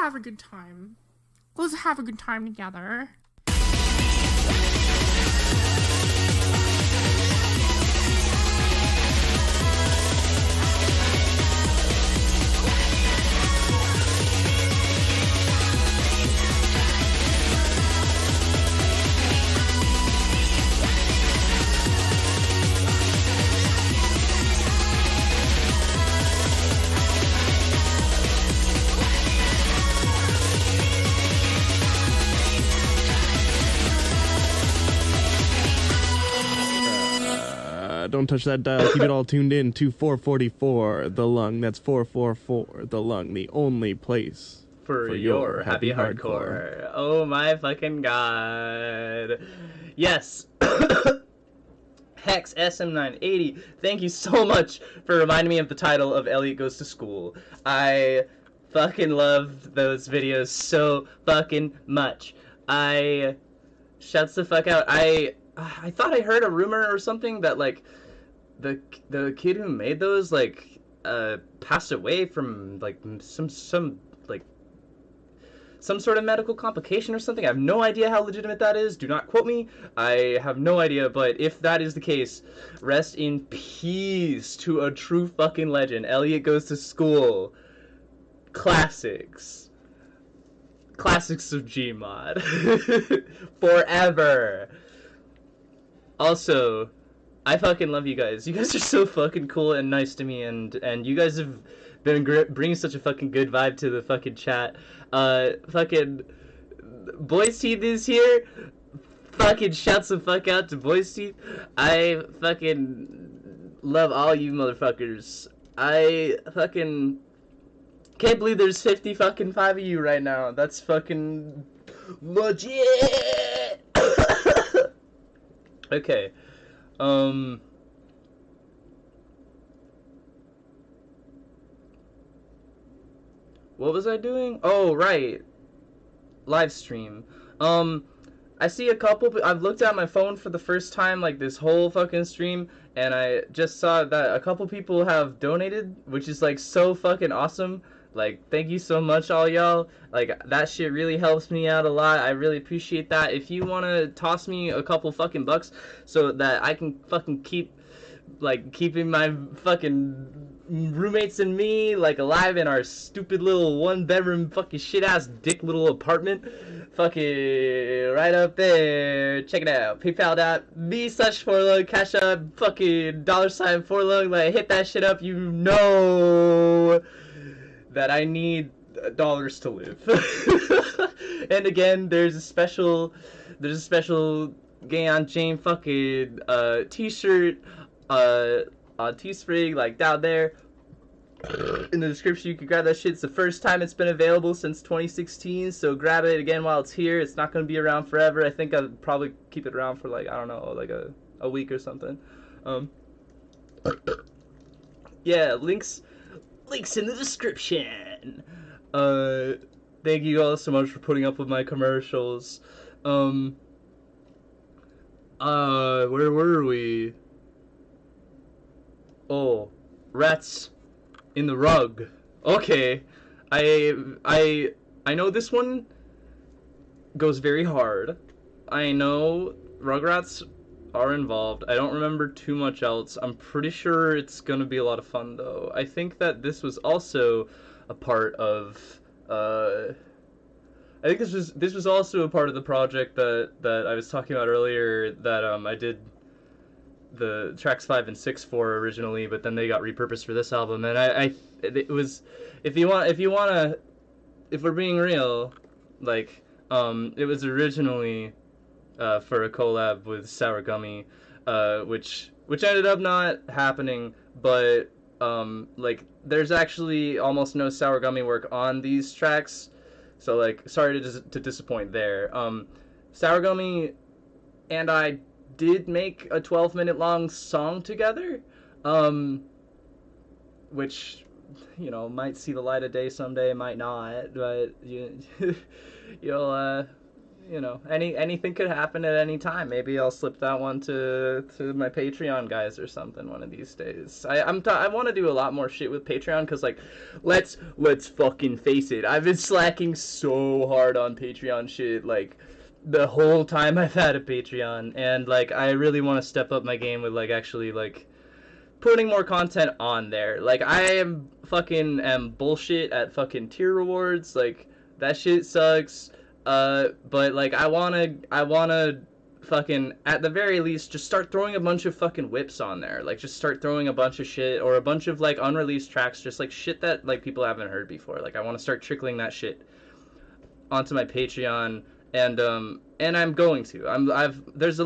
R: have a good time. Let's have a good time together.
Q: Don't touch that dial. Keep it all tuned in to 444 The Lung. That's 444 The Lung, the only place
A: for your happy hardcore. Oh my fucking god. Yes. Hex SM980, thank you so much for reminding me of the title of Elliot Goes to School. I fucking love those videos so fucking much. Shouts the fuck out. I thought I heard a rumor or something that like the kid who made those like passed away from like some sort of medical complication or something. I have no idea how legitimate that is. Do not quote me. I have no idea, but if that is the case, rest in peace to a true fucking legend. Elliot Goes to School. Classics of Gmod. Forever. Also, I fucking love you guys. You guys are so fucking cool and nice to me, and you guys have been bringing such a fucking good vibe to the fucking chat. Fucking Boys Teeth is here. Fucking shouts the fuck out to Boys Teeth. I fucking love all you motherfuckers. I fucking can't believe there's 55 of you right now. That's fucking legit. Okay. What was I doing? Oh, right. Live stream. I see a couple, I've looked at my phone for the first time, like, this whole fucking stream, and I just saw that a couple people have donated, which is, like, so fucking awesome. Like, thank you so much, all y'all. Like, that shit really helps me out a lot. I really appreciate that. If you want to toss me a couple fucking bucks so that I can fucking keeping my fucking roommates and me, like, alive in our stupid little one-bedroom fucking shit-ass dick little apartment, fucking right up there. Check it out. PayPal.me/4lung, Cash App, fucking $4lung. Like, hit that shit up. You know that I need dollars to live. And again, there's a special Gay on Jane fucking t-shirt on Teespring, like down there in the description. You can grab that shit. It's the first time it's been available since 2016, so grab it again while it's here. It's not going to be around forever. I think I'll probably keep it around for, like, I don't know, like a week or something. Yeah, links in the description. Thank you all so much for putting up with my commercials. Where were we? Oh, rats in the rug. Okay, I know this one goes very hard. I know Rugrats are involved. I don't remember too much else. I'm pretty sure it's gonna be a lot of fun though. I think that this was also a part of I think this was also a part of the project that I was talking about earlier, that I did the tracks 5 and 6 for originally, but then they got repurposed for this album. And it was, if we're being real, like, it was originally for a collab with Sour Gummy, which ended up not happening, but like, there's actually almost no Sour Gummy work on these tracks, so, like, sorry to disappoint there. Sour Gummy and I did make a 12-minute long song together, which, you know, might see the light of day someday, might not, but you'll you know, anything could happen at any time. Maybe I'll slip that one to my Patreon guys or something one of these days. I want to do a lot more shit with Patreon, because, like, let's fucking face it, I've been slacking so hard on Patreon shit, like, the whole time I've had a Patreon, and, like, I really want to step up my game with, like, actually, like, putting more content on there. Like, I am bullshit at fucking tier rewards, like, that shit sucks. But, like, I wanna fucking, at the very least, just start throwing a bunch of fucking whips on there. Like, just start throwing a bunch of shit, or a bunch of, like, unreleased tracks, just, like, shit that, like, people haven't heard before. Like, I want to start trickling that shit onto my Patreon, and I'm going to. There's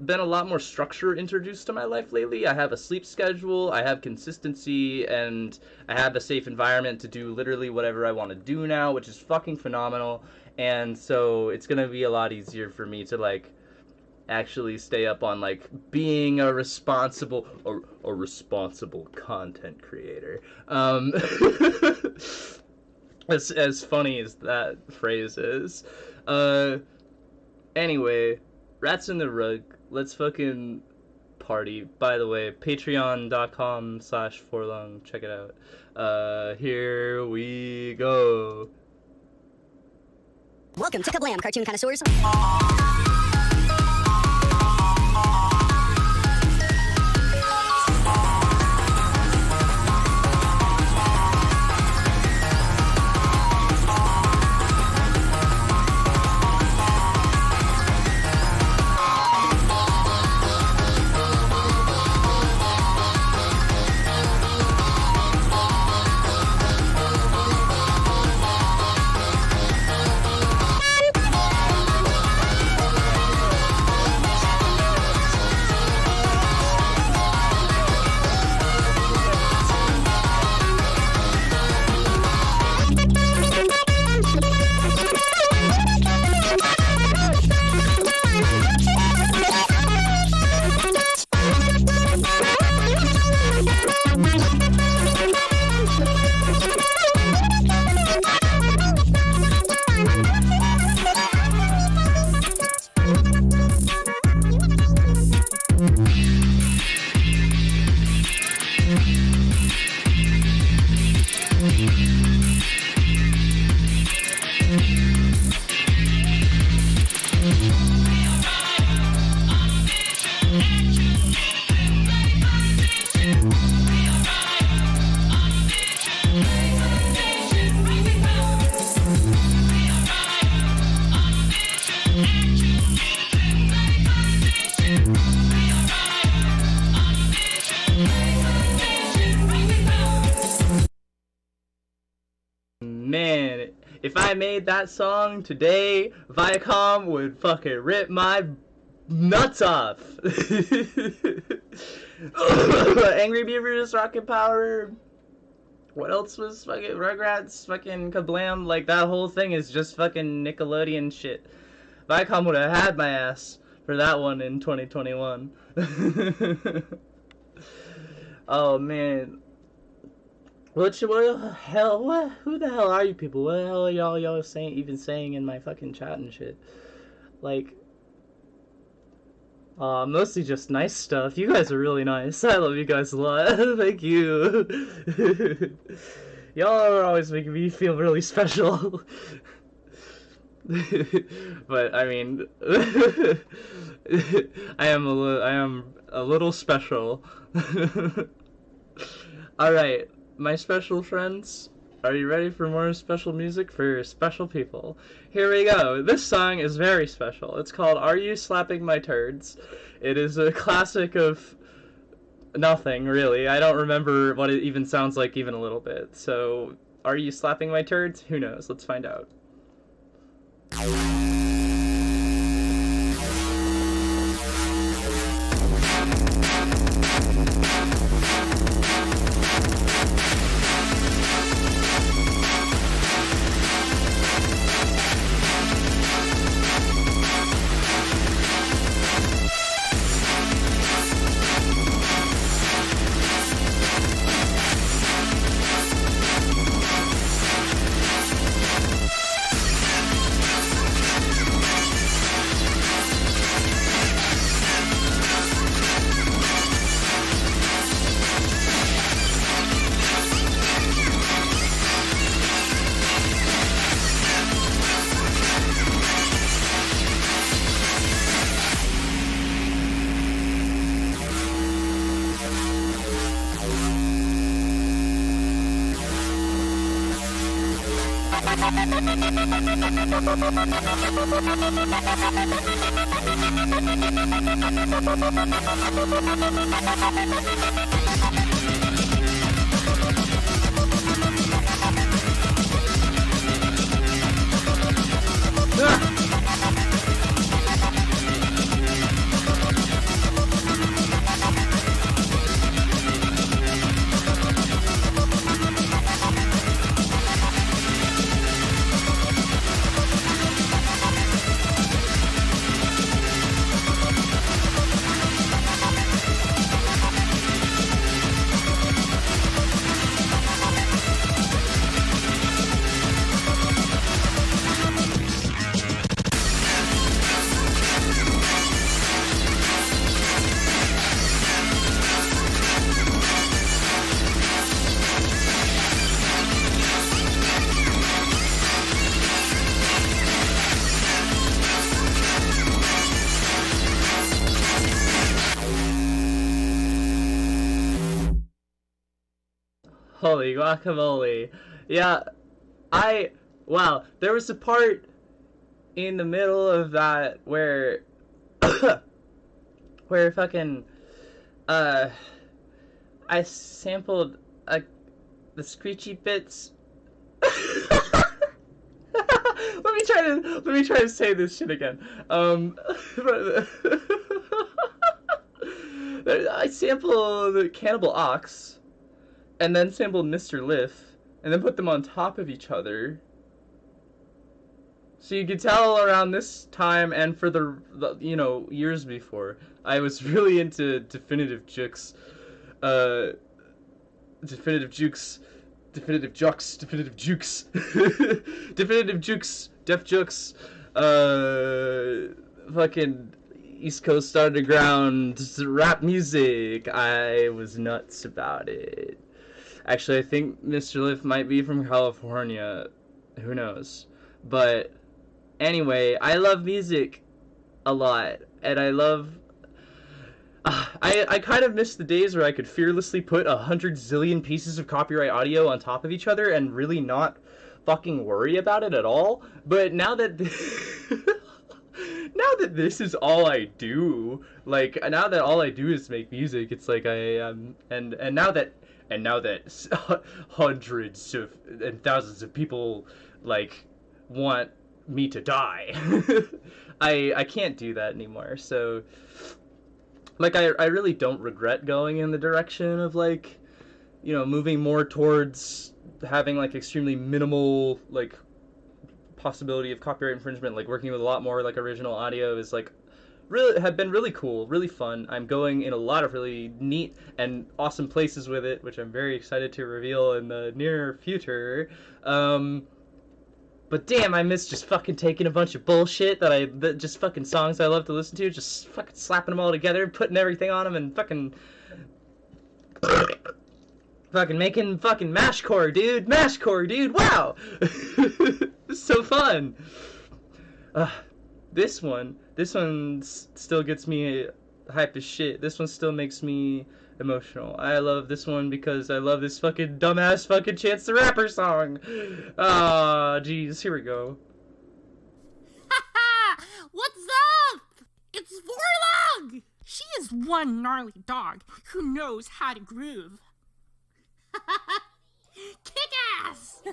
A: been a lot more structure introduced to my life lately. I have a sleep schedule, I have consistency, and I have a safe environment to do literally whatever I want to do now, which is fucking phenomenal. And so it's gonna be a lot easier for me to, like, actually stay up on, like, being a responsible content creator. As funny as that phrase is. Anyway, Rats in the Rug. Let's fucking party. By the way, patreon.com/forlung. Check it out. Here we go.
S: Welcome to Kablam, cartoon connoisseurs.
A: Man, if I made that song today, Viacom would fucking rip my nuts off. Angry Beavers, Rocket Power. What else was fucking Rugrats, fucking Kablam? Like, that whole thing is just fucking Nickelodeon shit. Viacom would have had my ass for that one in 2021. Oh, man. What the hell? Who the hell are you people? What the hell are y'all saying in my fucking chat and shit? Like, mostly just nice stuff. You guys are really nice. I love you guys a lot. Thank you. Y'all are always making me feel really special. But I mean, I am a little special. All right. My special friends, are you ready for more special music for special people? Here we go. This song is very special. It's called Are You Slapping My Turds? It is a classic of nothing, really. I don't remember what it even sounds like even a little bit. So, are you slapping my turds? Who knows? Let's find out. Holy guacamole. Yeah, wow, there was a part in the middle of that where, where fucking, I sampled, the screechy bits. Let me try to say this shit again. I sampled the Cannibal Ox, and then sampled Mr. Liff, and then put them on top of each other. So you could tell around this time, and for the years before, I was really into Definitive Jukes, Definitive Jukes, Def Jukes, fucking East Coast Underground rap music. I was nuts about it. Actually, I think Mr. Liff might be from California. Who knows? But anyway, I love music a lot, and I love... I kind of miss the days where I could fearlessly put 100 zillion pieces of copyright audio on top of each other and really not fucking worry about it at all. But now that now that this is all I do, like now that all I do is make music, it's like and now that hundreds of and thousands of people like want me to die, I can't do that anymore. So like I really don't regret going in the direction of like, you know, moving more towards having like extremely minimal like possibility of copyright infringement. Like working with a lot more like original audio is like really have been really cool, really fun. I'm going in a lot of really neat and awesome places with it, which I'm very excited to reveal in the near future. But damn, I miss just fucking taking a bunch of bullshit that just fucking songs I love to listen to, just fucking slapping them all together, putting everything on them, and fucking making fucking mashcore, dude. Mashcore, dude. Wow. It's so fun. This one still gets me hype as shit. This one still makes me emotional. I love this one because I love this fucking dumbass fucking Chance the Rapper song. Ah, jeez, here we go.
R: What's up? It's Forlong! She is one gnarly dog who knows how to groove. Kick ass!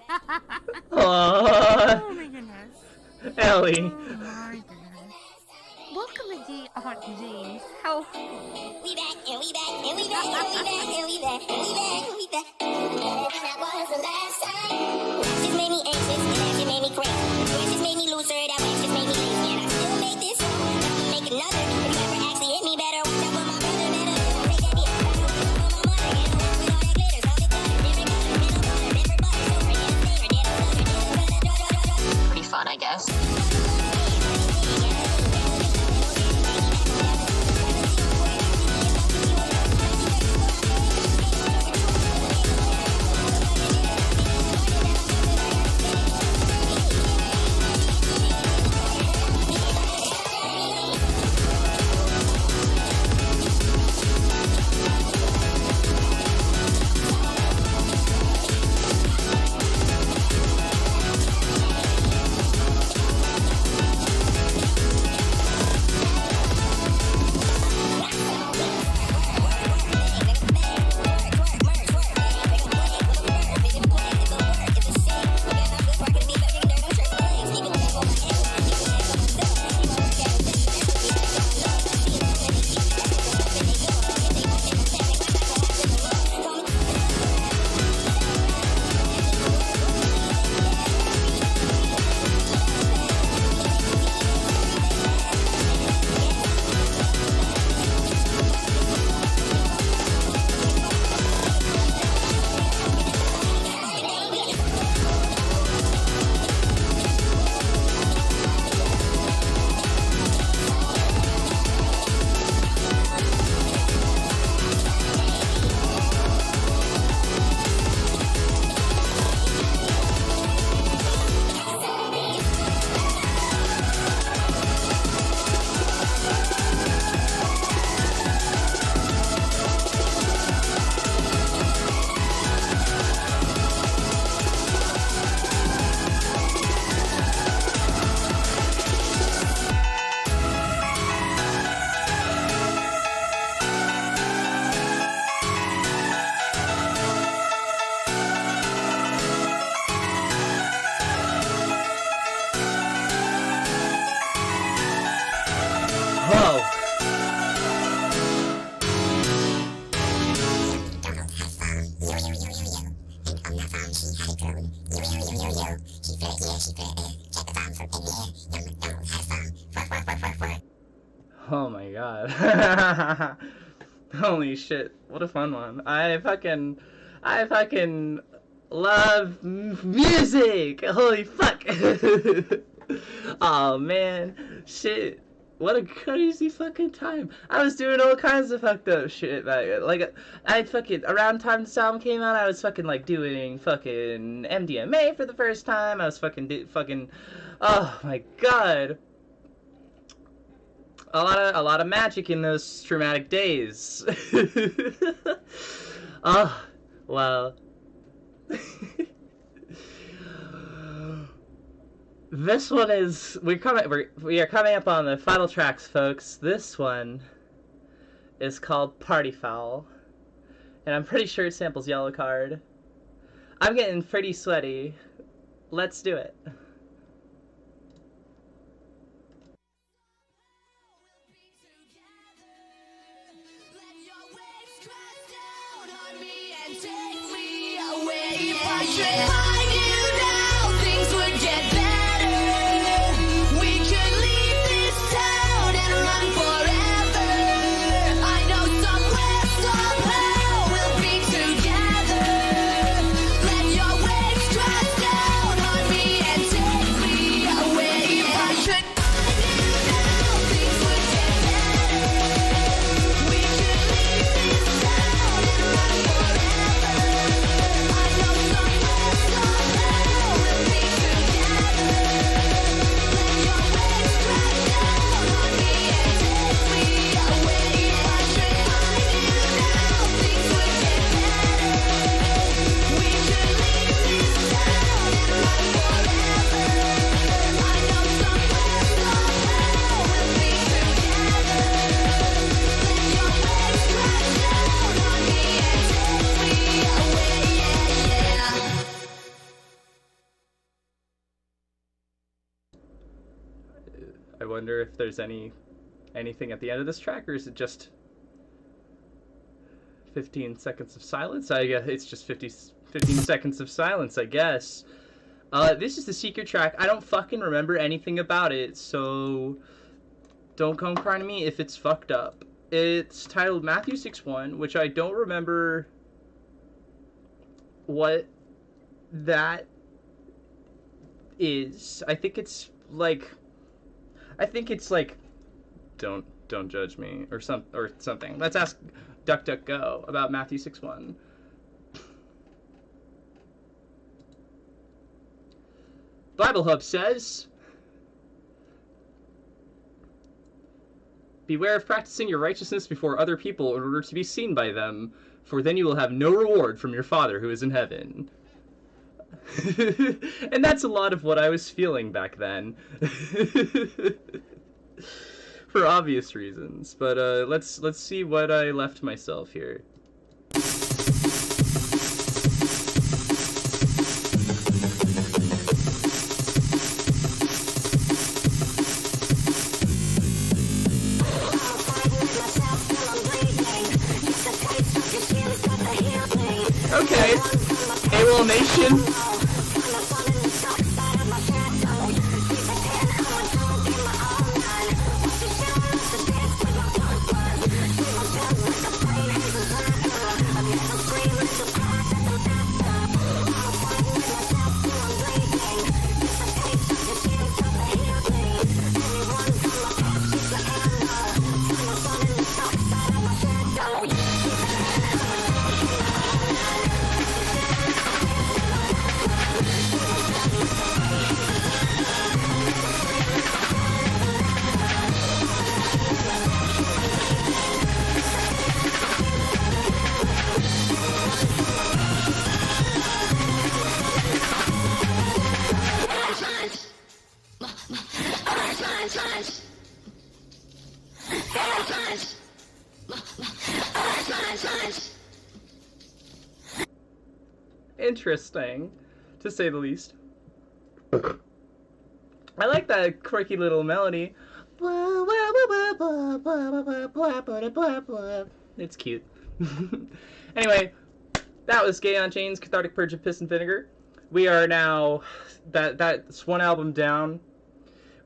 A: Aww.
R: Oh my goodness.
A: Ellie.
R: Oh my goodness. Welcome to Gay Aunt James. How?
C: We back, and we back, and we back, and we back, and we back, and we back, and we back. That was the last time. That just made me anxious, and that just made me crazy. That just made me looser, that just made me lazy. And I still make this song, and I'll make another. If you ever actually hit me better, watch out for my brother better. Take that beat, back up for my mother. And I'm with all that glitter, so the glitter. Different color, middle butter, different butter. So bring it flavor,
N: Pretty fun, I guess.
A: god. Holy shit. What a fun one. I fucking love music. Holy fuck. Oh man. Shit. What a crazy fucking time. I was doing all kinds of fucked up shit back then. Like, I fucking, around the time this album came out, I was fucking, like, doing fucking MDMA for the first time. I was fucking, oh my god. A lot of magic in those traumatic days. Oh, well. This one is we are coming up on the final tracks, folks. This one is called Party Foul, and I'm pretty sure it samples Yellow Card. I'm getting pretty sweaty. Let's do it. I wonder if there's anything at the end of this track, or is it just 15 seconds of silence? I guess it's just 15 seconds of silence, I guess. This is the secret track. I don't fucking remember anything about it, so don't come crying to me if it's fucked up. It's titled Matthew 6:1, which I don't remember what that is. I think it's like don't judge me or something. Let's ask DuckDuckGo about Matthew 6:1. Bible Hub says, beware of practicing your righteousness before other people in order to be seen by them, for then you will have no reward from your Father who is in heaven. And that's a lot of what I was feeling back then. For obvious reasons. But let's see what I left myself here. Okay. AWOL Nation. Interesting, to say the least. I like that quirky little melody. It's cute. Anyway, that was Gay on Chains, Cathartic Purge of Piss and Vinegar. We are now, that's one album down.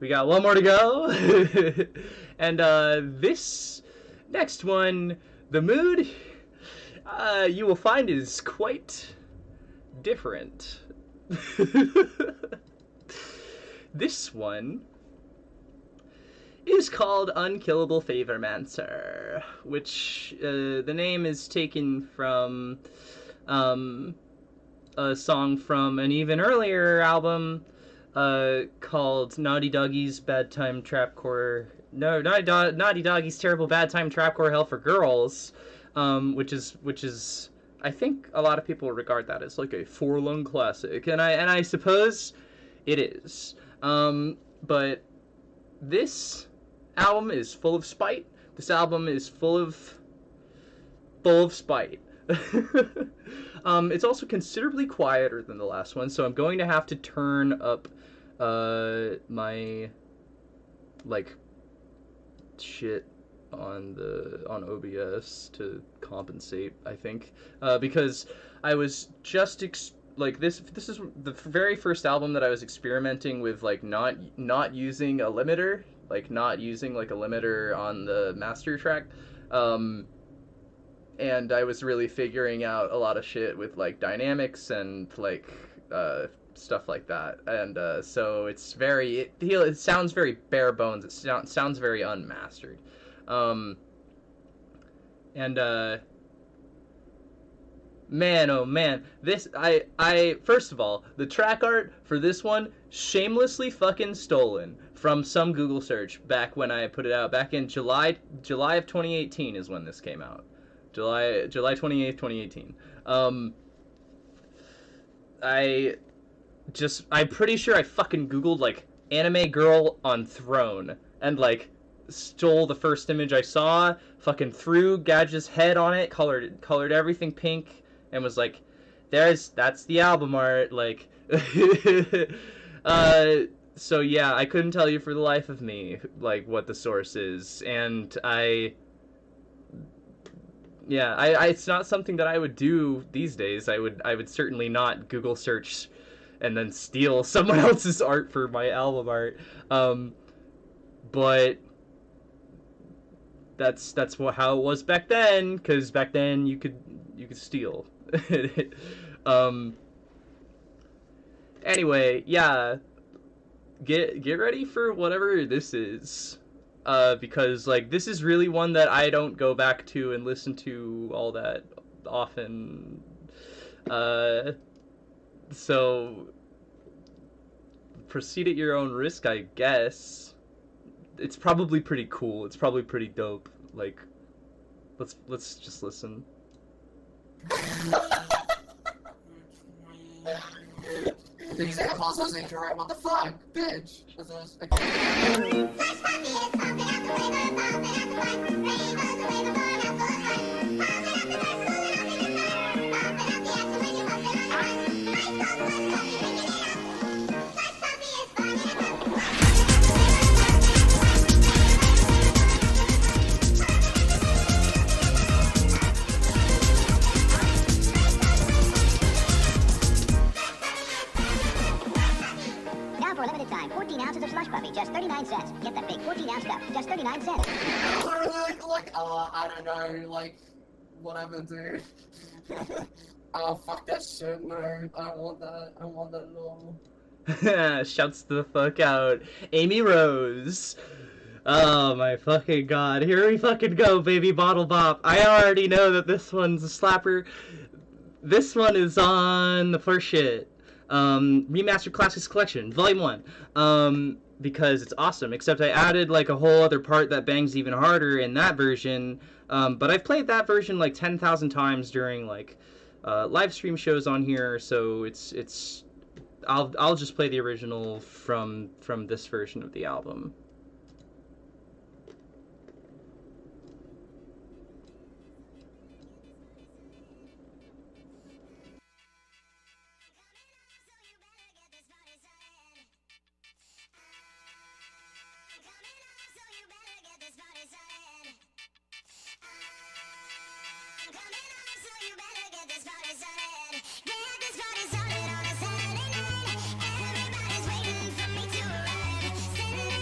A: We got one more to go. And this next one, the mood, you will find is quite different. This one is called Unkillable Favormancer, which the name is taken from a song from an even earlier album called Naughty Doggy's Bad Time Trapcore. No, Naughty Doggy's Terrible Bad Time Trapcore Hell for Girls, which is I think a lot of people regard that as like a four-lung classic, and I suppose it is. But this album is full of spite. This album is full of spite. It's also considerably quieter than the last one, so I'm going to have to turn up my like shit on OBS to compensate, I think, because I was just this is the very first album that I was experimenting with like not using a limiter, like not using like a limiter on the master track, and I was really figuring out a lot of shit with like dynamics and like stuff like that, and so it sounds very bare bones. It sounds very unmastered, man, oh man, this I first of all, the track art for this one shamelessly fucking stolen from some Google search back when I put it out back in July of 2018 is when this came out. July 28th, 2018. I'm pretty sure I fucking Googled like anime girl on throne and like stole the first image I saw, fucking threw GAJ's head on it, colored everything pink, and was like, that's the album art, like. So yeah, I couldn't tell you for the life of me like what the source is, and it's not something that I would do these days. I would certainly not Google search and then steal someone else's art for my album art. But that's how it was back then, because back then you could steal. Anyway, yeah, get ready for whatever this is. Because like this is really one that I don't go back to and listen to all that often. So proceed at your own risk, I guess. It's probably pretty cool. It's probably pretty dope. Like, let's just listen.
S: The example is incorrect. What the fuck, bitch?
P: For a limited time, 14 ounces of slush puppy, just 39 cents. Get that big 14-ounce stuff, just 39 cents.
S: I don't know, like, whatever, dude. Oh, fuck that shit, no. I don't want that. I want that law.
A: Shouts the fuck out. Amy Rose. Oh my fucking god. Here we fucking go, baby bottle bop. I already know that this one's a slapper. This one is on the first shit. Remastered Classics Collection, Volume 1, because it's awesome, except I added like a whole other part that bangs even harder in that version, but I've played that version like 10,000 times during like live stream shows on here, so I'll just play the original from this version of the album.
P: Everybody's waiting for me to arrive. Standing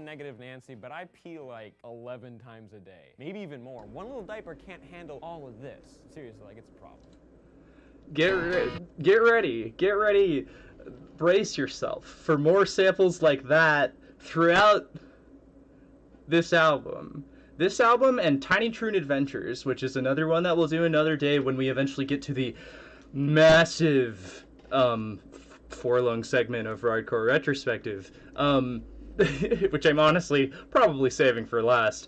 T: negative Nancy, but I pee like 11 times a day. Maybe even more. One little diaper can't handle all of this. Seriously, like, it's a problem.
A: Get ready. Brace yourself for more samples like that throughout this album. This album and Tiny Toon Adventures, which is another one that we'll do another day when we eventually get to the massive 4-lung segment of RAWRDCORE Retrospective, which I'm honestly probably saving for last.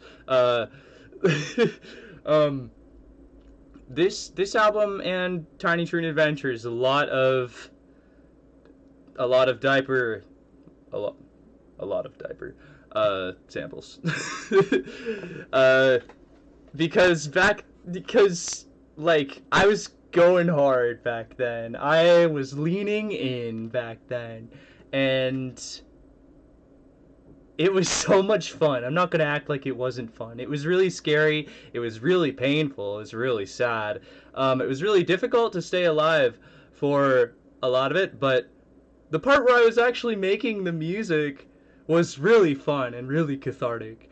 A: This album and Tiny Toon Adventures, a lot of diaper samples. because like I was going hard back then. I was leaning in back then, and it was so much fun. I'm not gonna act like it wasn't fun. It was really scary. It was really painful. It was really sad. It was really difficult to stay alive for a lot of it, but the part where I was actually making the music was really fun and really cathartic.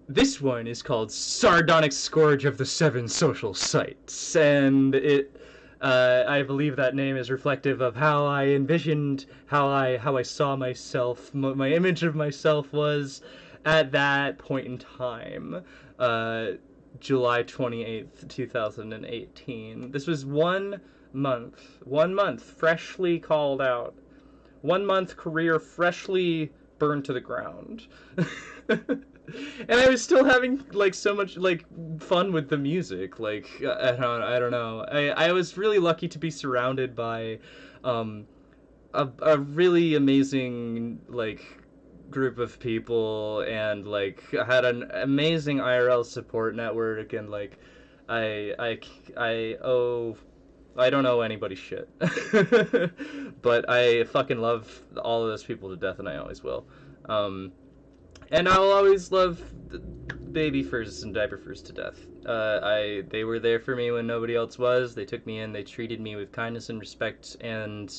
A: This one is called Sardonic Scourge of the Seven Social Sites, and I believe that name is reflective of how I envisioned, how I saw myself, my image of myself was at that point in time, July 28th, 2018. This was 1 month, freshly called out. 1 month career freshly burned to the ground. And I was still having like so much like fun with the music. Like I don't know. I was really lucky to be surrounded by a really amazing like group of people, and like I had an amazing IRL support network, and like I don't owe anybody shit. But I fucking love all of those people to death, and I always will. And I will always love baby furs and diaper furs to death. They were there for me when nobody else was. They took me in. They treated me with kindness and respect, and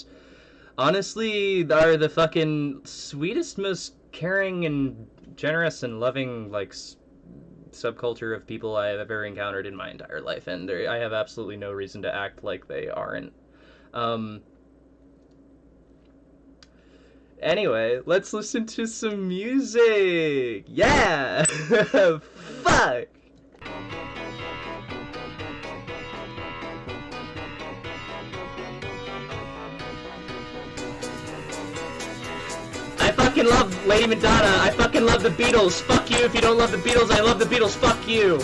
A: honestly, are the fucking sweetest, most caring and generous and loving like subculture of people I have ever encountered in my entire life. And I have absolutely no reason to act like they aren't. Anyway, let's listen to some music! Yeah! Fuck! I fucking love Lady Madonna! I fucking love the Beatles! Fuck you if you don't love the Beatles! I love the Beatles! Fuck you!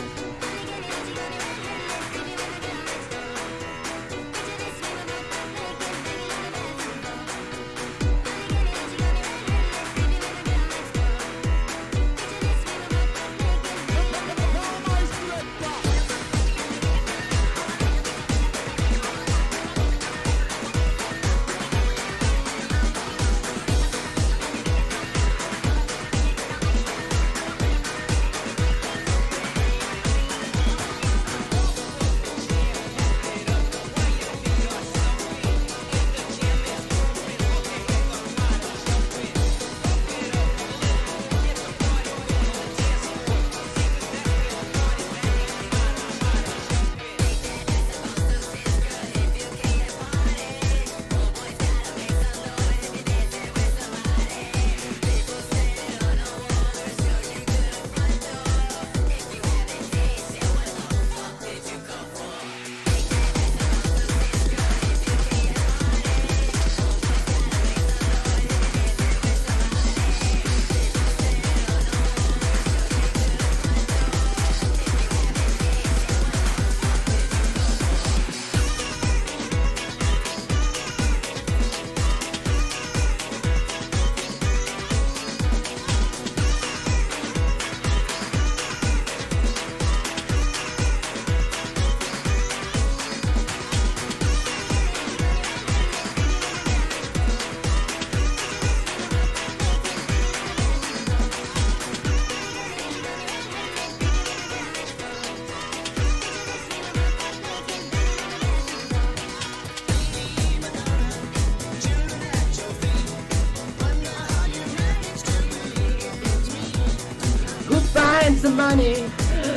A: the money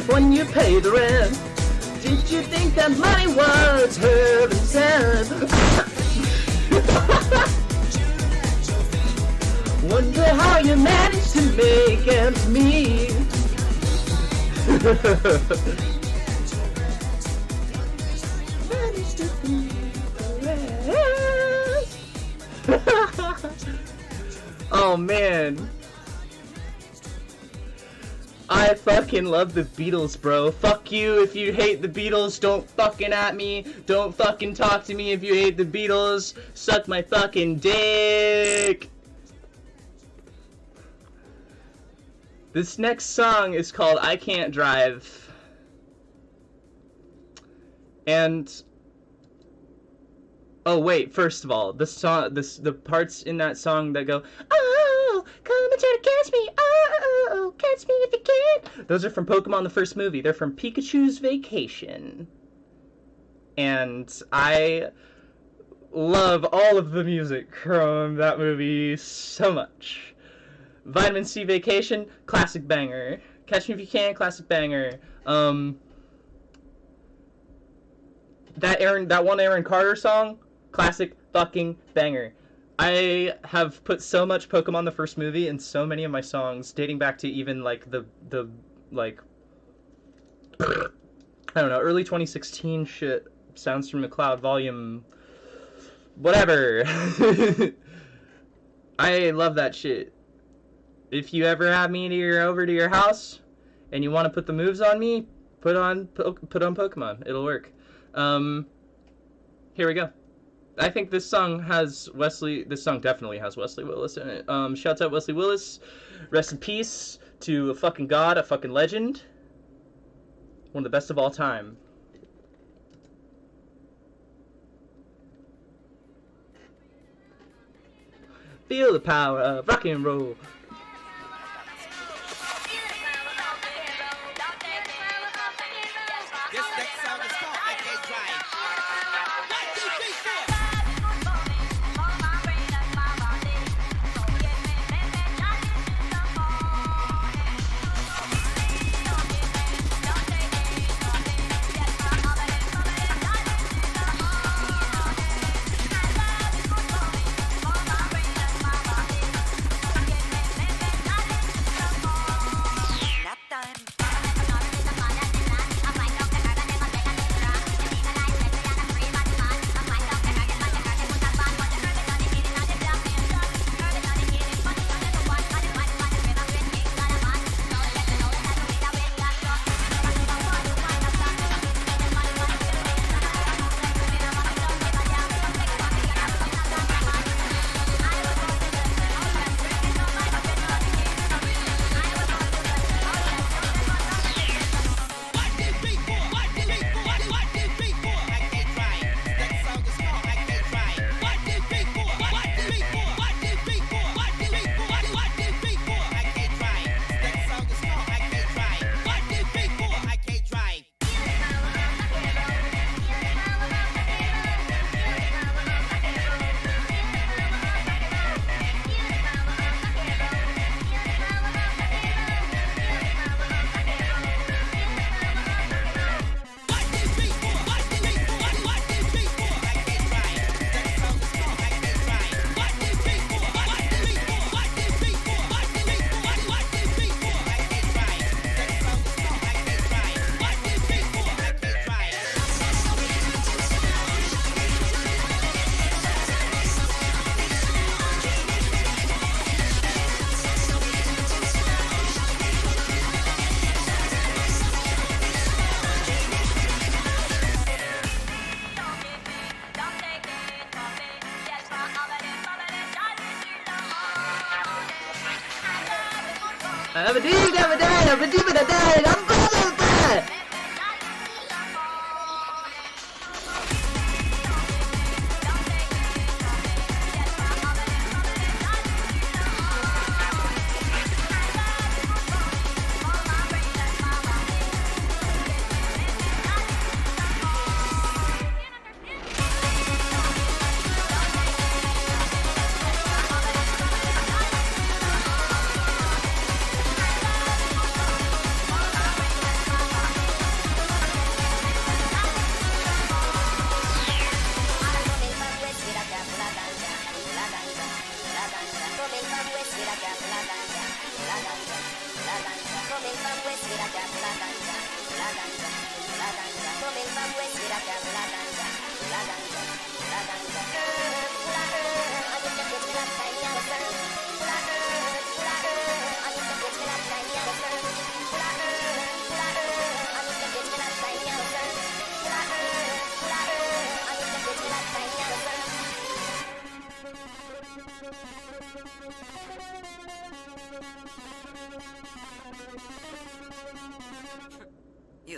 A: when you pay the rent? Did you think that money was heaven sent? Wonder how you managed to make ends meet. Managed to be the rest. Oh man. I fucking love the Beatles, bro. Fuck you if you hate the Beatles. Don't fucking at me. Don't fucking talk to me if you hate the Beatles. Suck my fucking dick. This next song is called I Can't Drive. And oh wait, first of all, the parts in that song that go, oh, come and try to catch me, oh, catch me if you can. Those are from Pokemon the first movie. They're from Pikachu's Vacation. And I love all of the music from that movie so much. Vitamin C Vacation, classic banger. Catch Me If You Can, classic banger. That one Aaron Carter song, classic fucking banger. I have put so much Pokemon the first movie in so many of my songs, dating back to even like the like I don't know, early 2016 shit. Sounds from the Cloud volume whatever. I love that shit. If you ever have me over to your house and you want to put the moves on me, put on Pokemon. It'll work. Here we go. I think this song definitely has Wesley Willis in it. Shouts out Wesley Willis. Rest in peace to a fucking god, a fucking legend. One of the best of all time. Feel the power of rock and roll.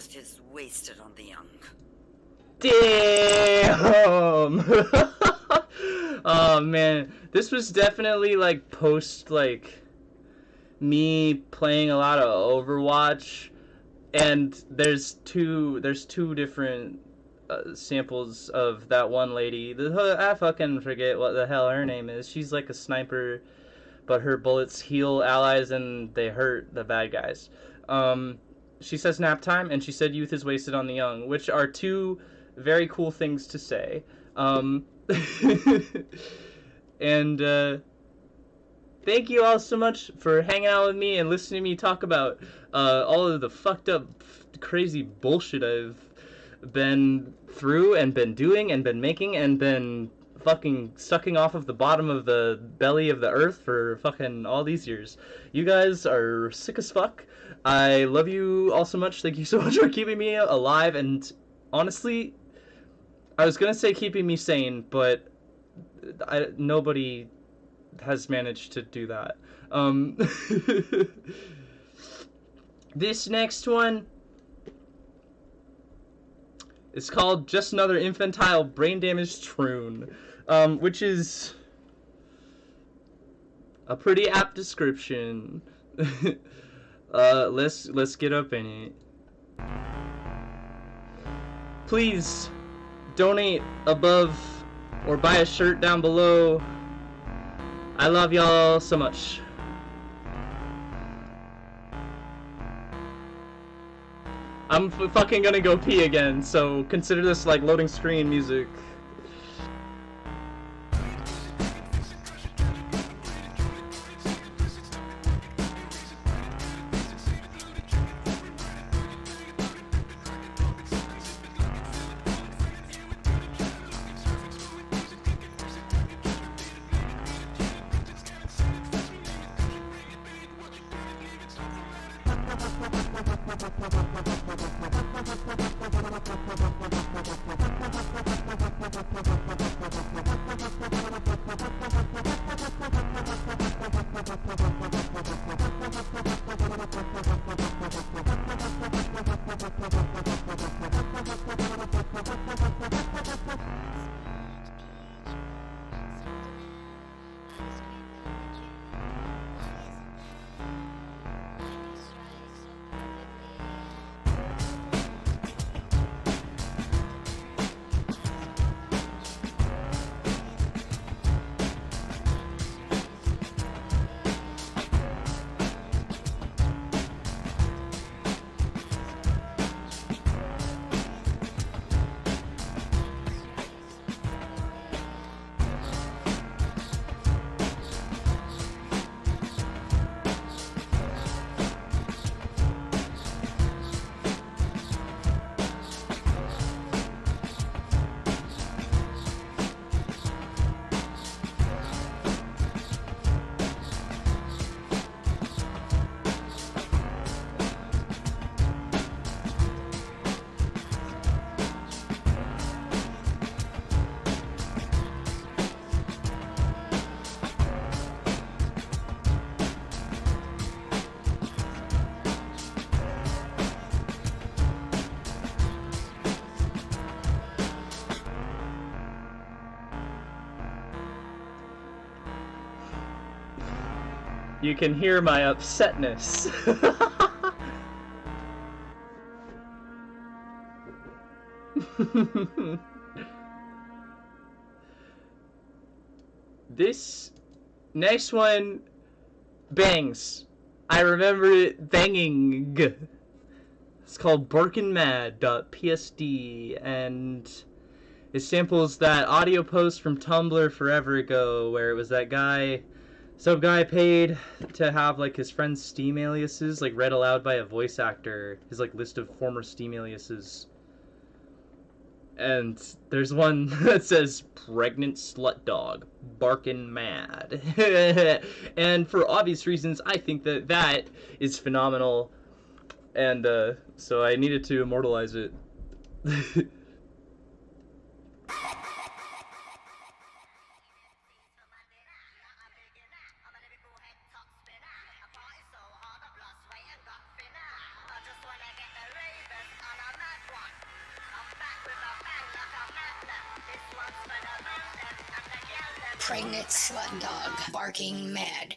G: youth is wasted on the young.
A: Damn! Oh man, this was definitely like post like me playing a lot of Overwatch, and there's two different samples of that one lady. I fucking forget what the hell her name is. She's like a sniper, but her bullets heal allies and they hurt the bad guys. She says nap time, and she said youth is wasted on the young, which are two very cool things to say. And thank you all so much for hanging out with me and listening to me talk about all of the fucked up, crazy bullshit I've been through and been doing and been making and been fucking sucking off of the bottom of the belly of the earth for fucking all these years. You guys are sick as fuck. I love you all so much. Thank you so much for keeping me alive, and honestly, I was gonna say keeping me sane, but nobody has managed to do that. This next one is called Just Another Infantile Brain Damaged Troon, which is a pretty apt description. Let's get up in it. Please donate above or buy a shirt down below. I love y'all so much. I'm fucking gonna go pee again, so consider this like loading screen music. You can hear my upsetness. This next one bangs. I remember it banging. It's called barkinmad.psd, and it samples that audio post from Tumblr forever ago where it was that guy, some guy paid to have like his friend's Steam aliases like read aloud by a voice actor, his like list of former Steam aliases. And there's one that says pregnant slut dog barkin' mad. And for obvious reasons, I think that that is phenomenal, and so I needed to immortalize it.
C: pregnant slut dog, barking mad.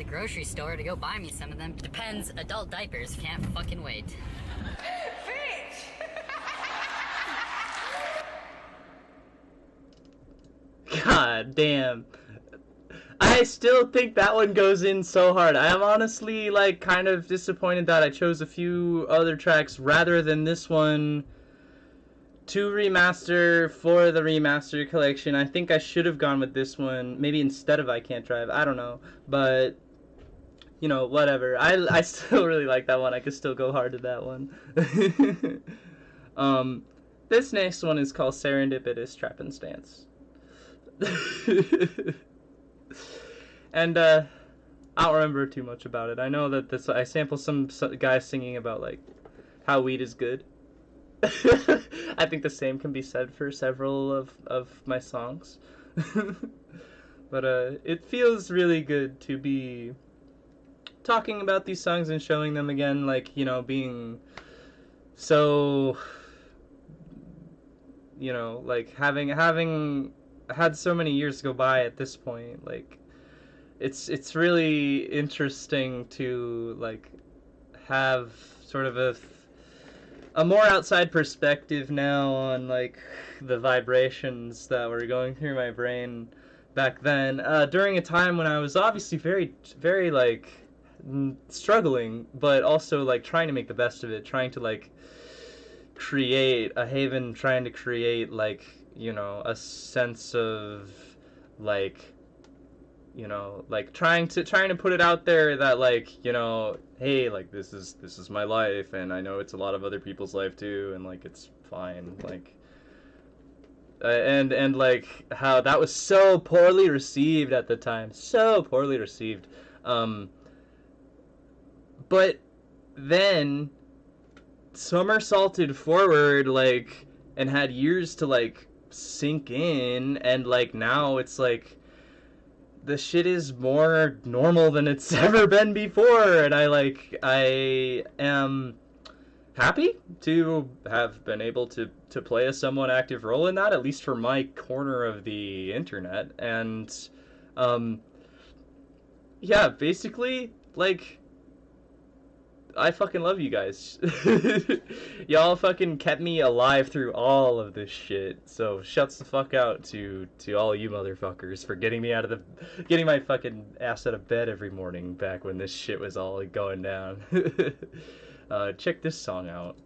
N: Grocery store to go buy me some of them. Depends, adult diapers can't fucking wait.
A: God damn. I still think that one goes in so hard. I am honestly, like, kind of disappointed that I chose a few other tracks rather than this one to remaster for the remaster collection. I think I should have gone with this one, maybe instead of I Can't Drive. I don't know. But, you know, whatever. I still really like that one. I could still go hard to that one. This next one is called Serendipitous Trapinstance. And I don't remember too much about it. I know that I sampled some guy singing about like how weed is good. I think the same can be said for several of my songs. But it feels really good to be talking about these songs and showing them again, like, you know, being so, you know, like having had so many years go by at this point, like it's really interesting to like have sort of a more outside perspective now on like the vibrations that were going through my brain back then, during a time when I was obviously very, very like struggling, but also like trying to make the best of it, trying to like create a haven, trying to create like, you know, a sense of like, you know, like trying to put it out there that like, you know, hey, like this is my life, and I know it's a lot of other people's life too, and like it's fine, like and like how that was so poorly received at the time, so poorly received, but then somersaulted forward, like, and had years to like sink in, and like now it's like the shit is more normal than it's ever been before, and I am happy to have been able to play a somewhat active role in that, at least for my corner of the internet. And yeah, basically, like, I fucking love you guys. Y'all fucking kept me alive through all of this shit. So shuts the fuck out to all you motherfuckers for getting my fucking ass out of bed every morning back when this shit was all going down. Check this song out.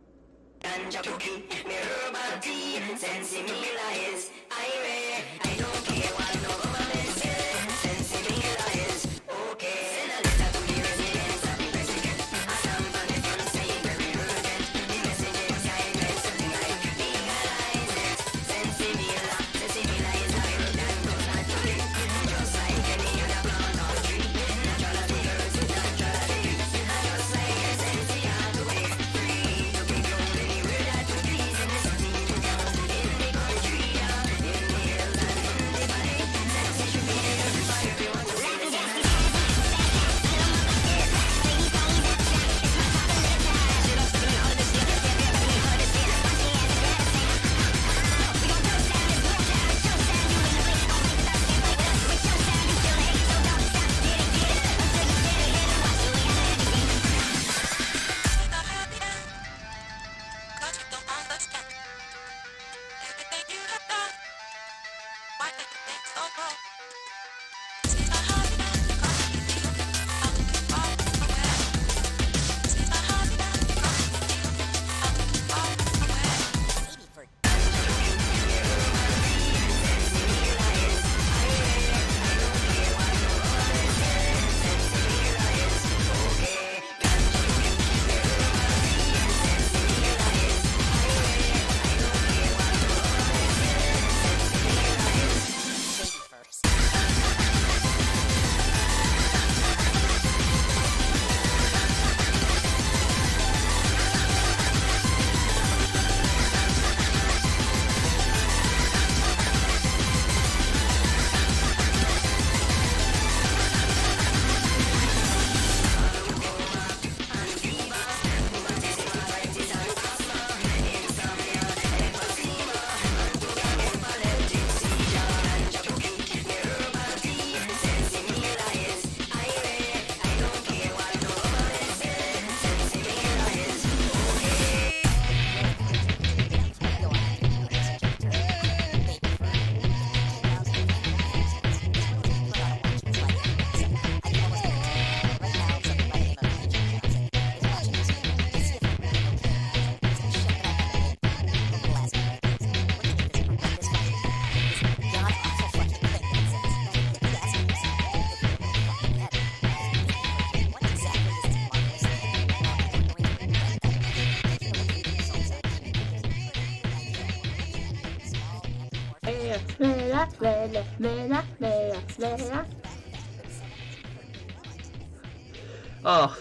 A: Oh,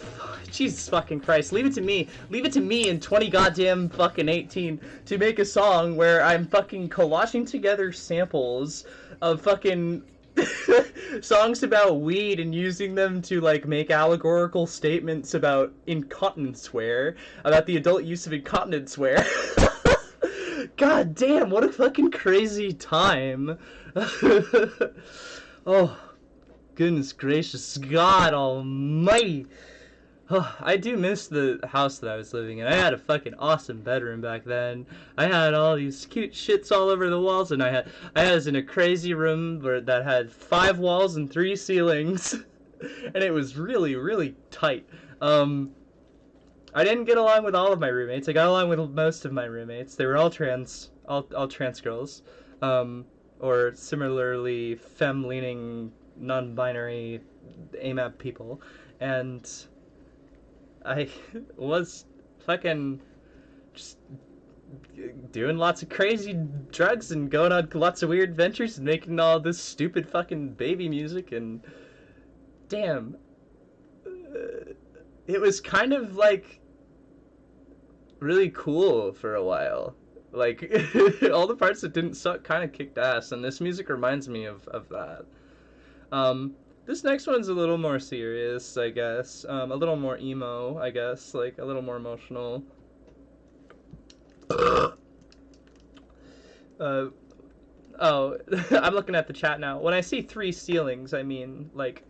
A: Jesus fucking Christ. Leave it to me. Leave it to me in 20 goddamn fucking 18 to make a song where I'm fucking collaging together samples of fucking songs about weed and using them to, like, make allegorical statements about incontinence wear, about the adult use of incontinence wear. God damn, what a fucking crazy time. Oh, goodness gracious, God almighty. Oh, I do miss the house that I was living in. I had a fucking awesome bedroom back then. I had all these cute shits all over the walls, and I was in a crazy room that had 5 walls and 3 ceilings, and it was really, really tight. I didn't get along with all of my roommates. I got along with most of my roommates. They were all trans girls, or similarly femme-leaning, non-binary AMAP people, and I was fucking just doing lots of crazy drugs and going on lots of weird adventures and making all this stupid fucking baby music, and damn, it was kind of like really cool for a while. Like, all the parts that didn't suck kind of kicked ass, and this music reminds me of that. This next one's a little more serious, I guess. A little more emo, I guess. Like, a little more emotional. Oh, I'm looking at the chat now. When I see 3 ceilings, I mean, like,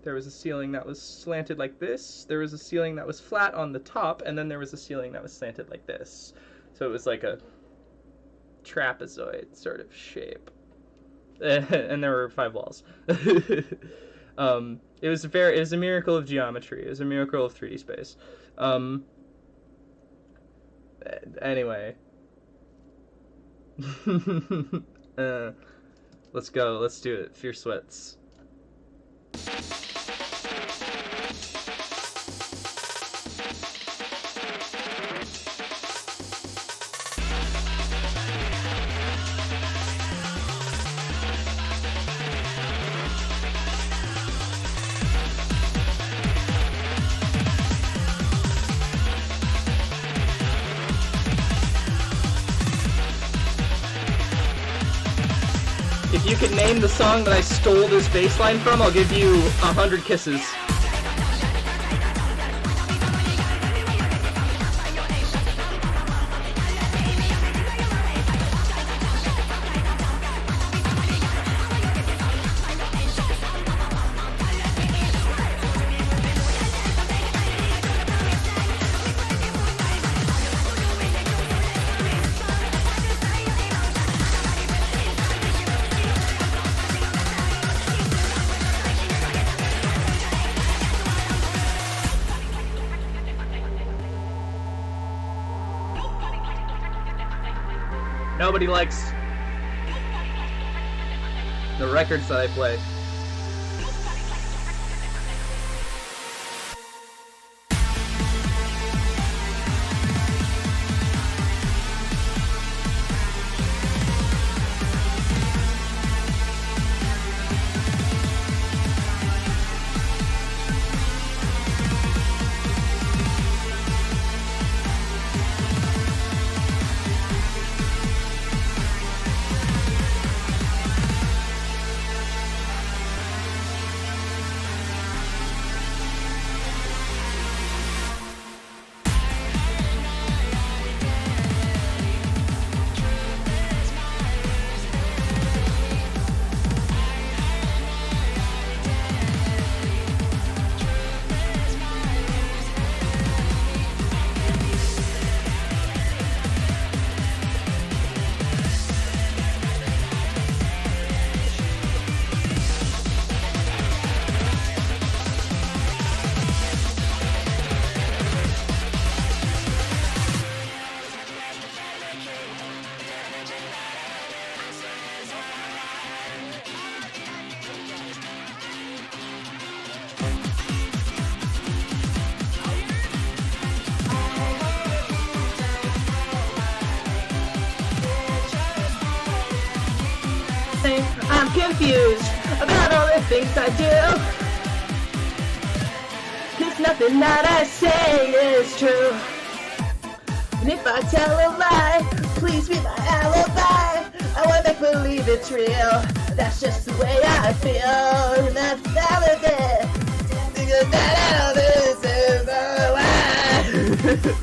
A: There was a ceiling that was slanted like this. There was a ceiling that was flat on the top, and then there was a ceiling that was slanted like this. So it was like a trapezoid sort of shape. And there were 5 walls. It was a miracle of geometry. It was a miracle of 3D space. Anyway. Let's go. Let's do it. Fierce Sweats. If you could name the song that I stole this bass line from, I'll give you 100 kisses. Nobody likes the records that I play. I'm confused about all the things I do, 'cause nothing that I say is true. And if I tell a lie, please be my alibi. I wanna make believe it's real. That's just the way I feel, and that's all of it. Because that all this is a lie.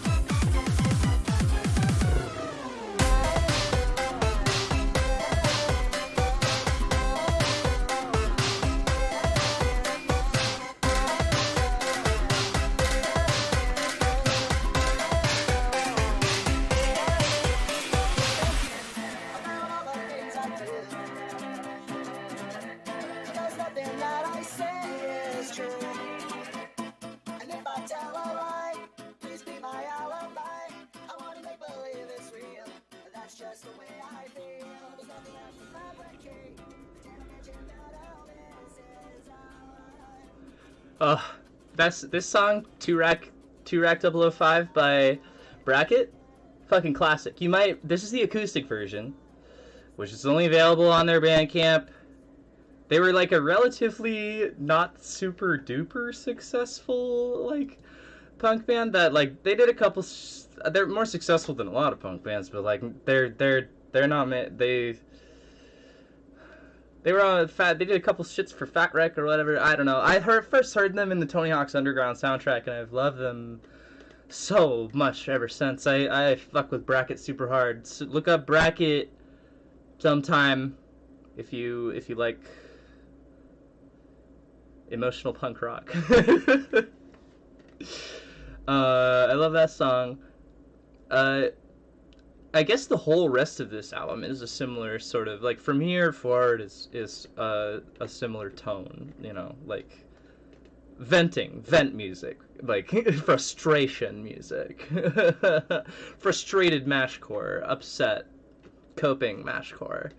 A: That's this song, 2-Rack 005 by Bracket, fucking classic. This is the acoustic version, which is only available on their Bandcamp. They were like a relatively not super duper successful like punk band that like they did a couple. They're more successful than a lot of punk bands, but like they're not they were on Fat. They did a couple shits for Fat Wreck or whatever. I don't know. I first heard them in the Tony Hawk's Underground soundtrack, and I've loved them so much ever since. I fuck with Bracket super hard. So look up Bracket sometime if you like Emotional punk rock. I love that song. I guess the whole rest of this album is a similar sort of, like, From Here Forward is a similar tone, you know, like vent music, like frustration music, frustrated mashcore, upset, coping mashcore.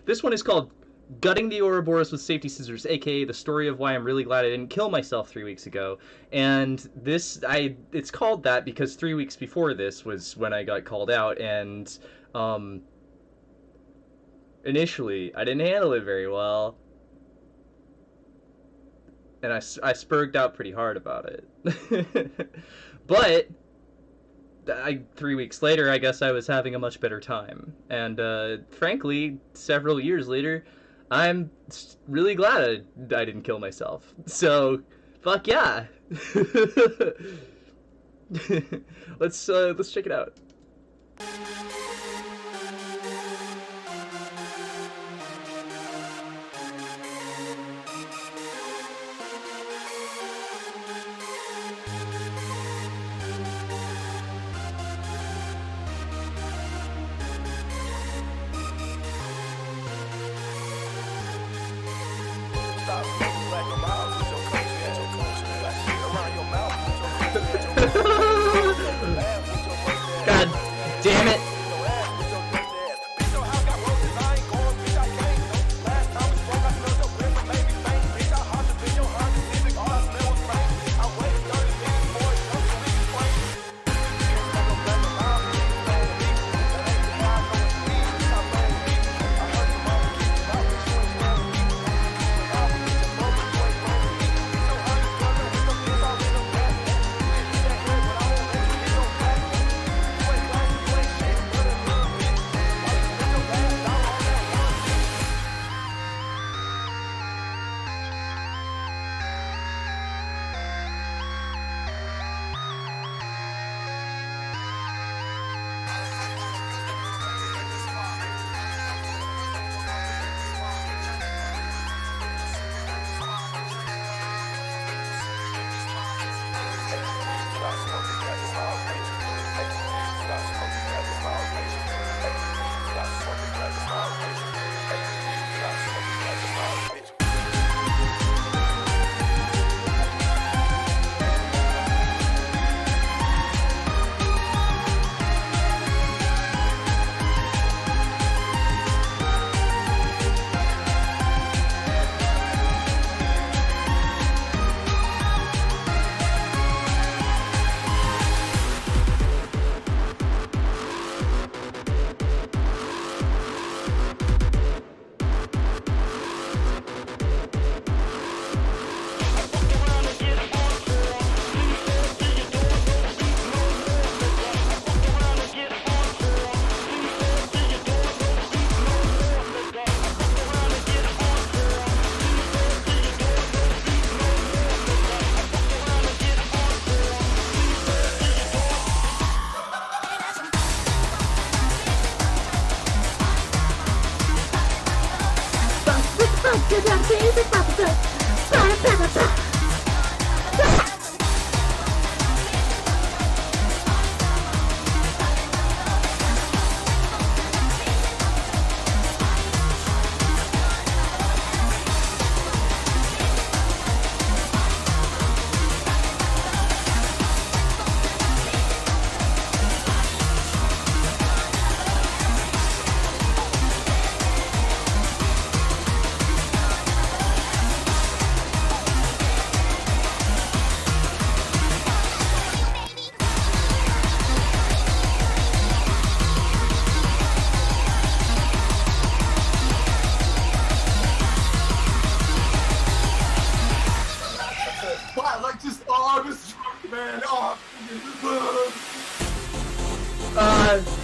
A: This one is called Gutting the Ouroboros with Safety Scissors, aka the story of why I'm really glad I didn't kill myself 3 weeks ago. And it's called that because 3 weeks before this was when I got called out, and initially I didn't handle it very well, and I spurged out pretty hard about it. But 3 weeks later, I guess I was having a much better time, and frankly, several years later, I'm really glad I didn't kill myself. So, fuck yeah. Let's check it out. God damn it.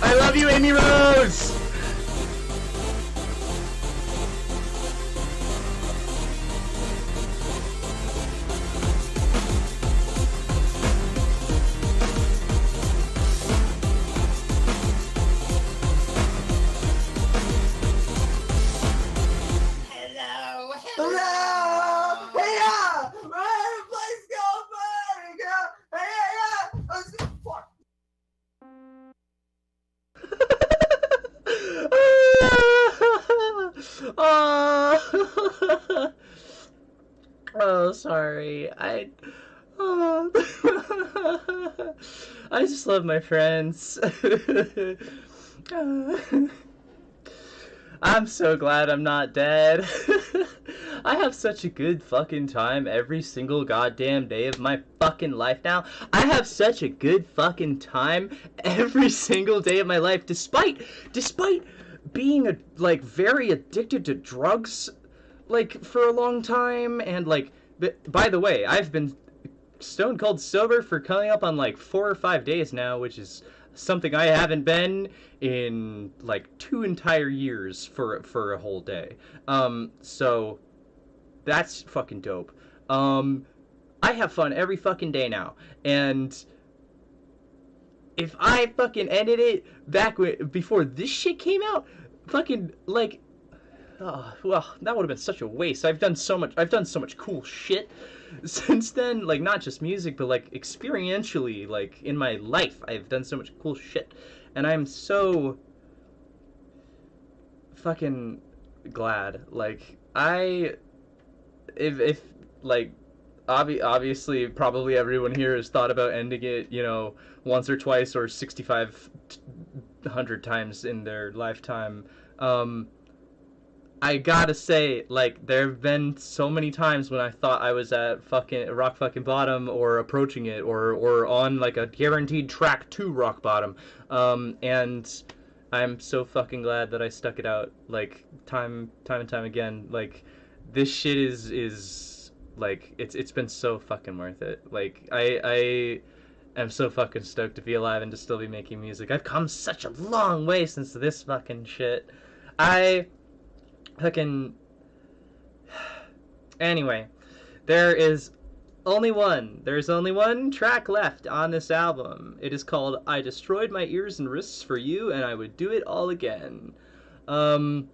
A: I love you, Amy Rose!
S: Hello!
A: Oh, sorry. Oh. I just love my friends. I'm so glad I'm not dead. I have such a good fucking time every single goddamn day of my fucking life now. I have such a good fucking time every single day of my life, despite being like very addicted to drugs like for a long time. And like, by the way, I've been stone cold sober for coming up on like 4 or 5 days now, which is something I haven't been in like 2 entire years for a whole day. So that's fucking dope. I have fun every fucking day now, and if I fucking ended it back before this shit came out, fucking like, oh, well, that would have been such a waste. I've done so much cool shit since then, like not just music, but like experientially, like in my life, I've done so much cool shit, and I'm so fucking glad. Like if like obviously probably everyone here has thought about ending it, you know, once or twice or 6,500 times in their lifetime. I gotta say, like, there have been so many times when I thought I was at fucking rock fucking bottom, or approaching it, or on like a guaranteed track to rock bottom. And I'm so fucking glad that I stuck it out, like time and time again. Like, this shit is like, it's been so fucking worth it. Like, I am so fucking stoked to be alive and to still be making music. I've come such a long way since this fucking shit. Anyway, there's only one track left on this album. It is called I Destroyed My Ears and Wrists for You, and I Would Do It All Again. And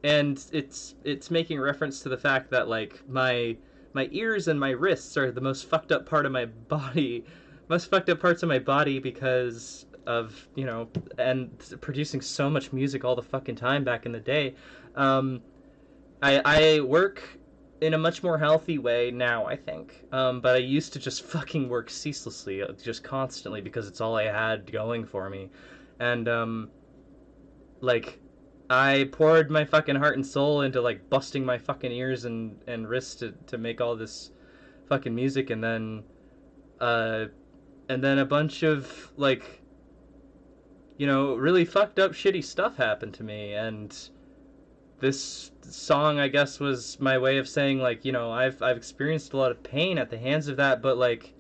A: it's making reference to the fact that, like, my ears and my wrists are the most fucked up part of my body, most fucked up parts of my body, because of, you know, and producing so much music all the fucking time back in the day. I work in a much more healthy way now, I think. But I used to just fucking work ceaselessly, just constantly, because it's all I had going for me. And, like, I poured my fucking heart and soul into, like, busting my fucking ears and wrists to make all this fucking music, and then a bunch of, like, you know, really fucked up shitty stuff happened to me, and this song, I guess, was my way of saying, like, you know, I've experienced a lot of pain at the hands of that, but, like,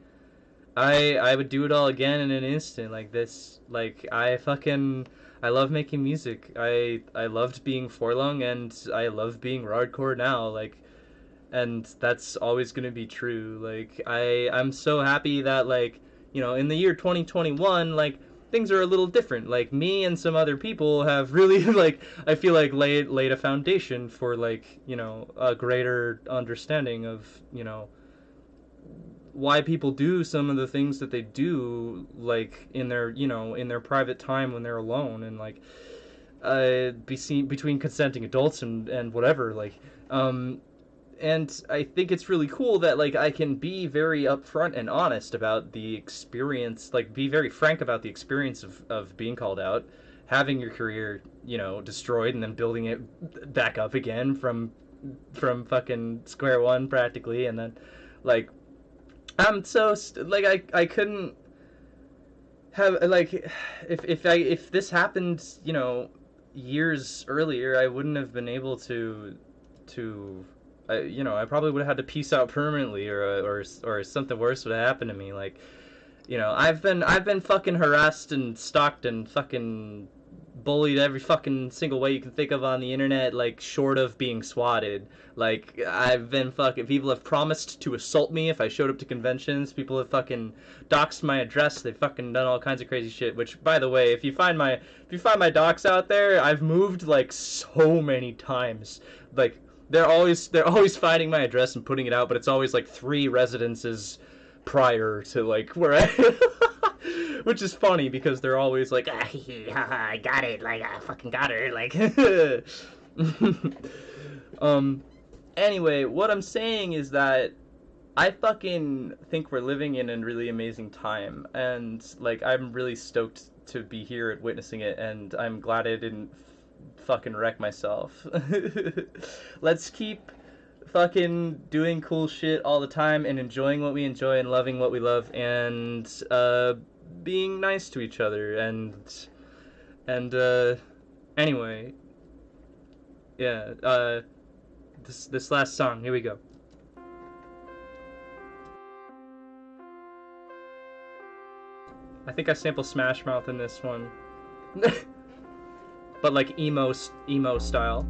A: I would do it all again in an instant. Like, this, like, I love making music. I loved being Forlung, and I love being RAWRDCORE now, like, and that's always gonna be true. Like, I'm so happy that, like, you know, in the year 2021, like, things are a little different. Like, me and some other people have really, like, I feel like laid a foundation for, like, you know, a greater understanding of, you know, why people do some of the things that they do, like, in their, you know, in their private time when they're alone, and, like, between consenting adults and whatever, like, and I think it's really cool that, like, I can be very upfront and honest about the experience, like, be very frank about the experience of being called out, having your career, you know, destroyed, and then building it back up again from fucking square one, practically, and then, like, I'm so, like, I couldn't have, like, if this happened, you know, years earlier, I wouldn't have been able to you know, I probably would have had to peace out permanently, or something worse would have happened to me. Like, you know, I've been fucking harassed and stalked and fucking bullied every fucking single way you can think of on the internet, like, short of being swatted. Like, I've been fucking, people have promised to assault me if I showed up to conventions. People have fucking doxed my address. They've fucking done all kinds of crazy shit, which, by the way, if you find my docs out there, I've moved, like, so many times. Like, they're always finding my address and putting it out, but it's always like 3 residences prior to, like, where I which is funny, because they're always like, I got it, like, I fucking got her, like, Anyway, what I'm saying is that I fucking think we're living in a really amazing time, and like I'm really stoked to be here and witnessing it, and I'm glad I didn't fucking wreck myself. Let's keep fucking doing cool shit all the time and enjoying what we enjoy and loving what we love and being nice to each other and anyway, yeah, this last song, here we go. I think I sampled Smash Mouth in this one. But like emo style.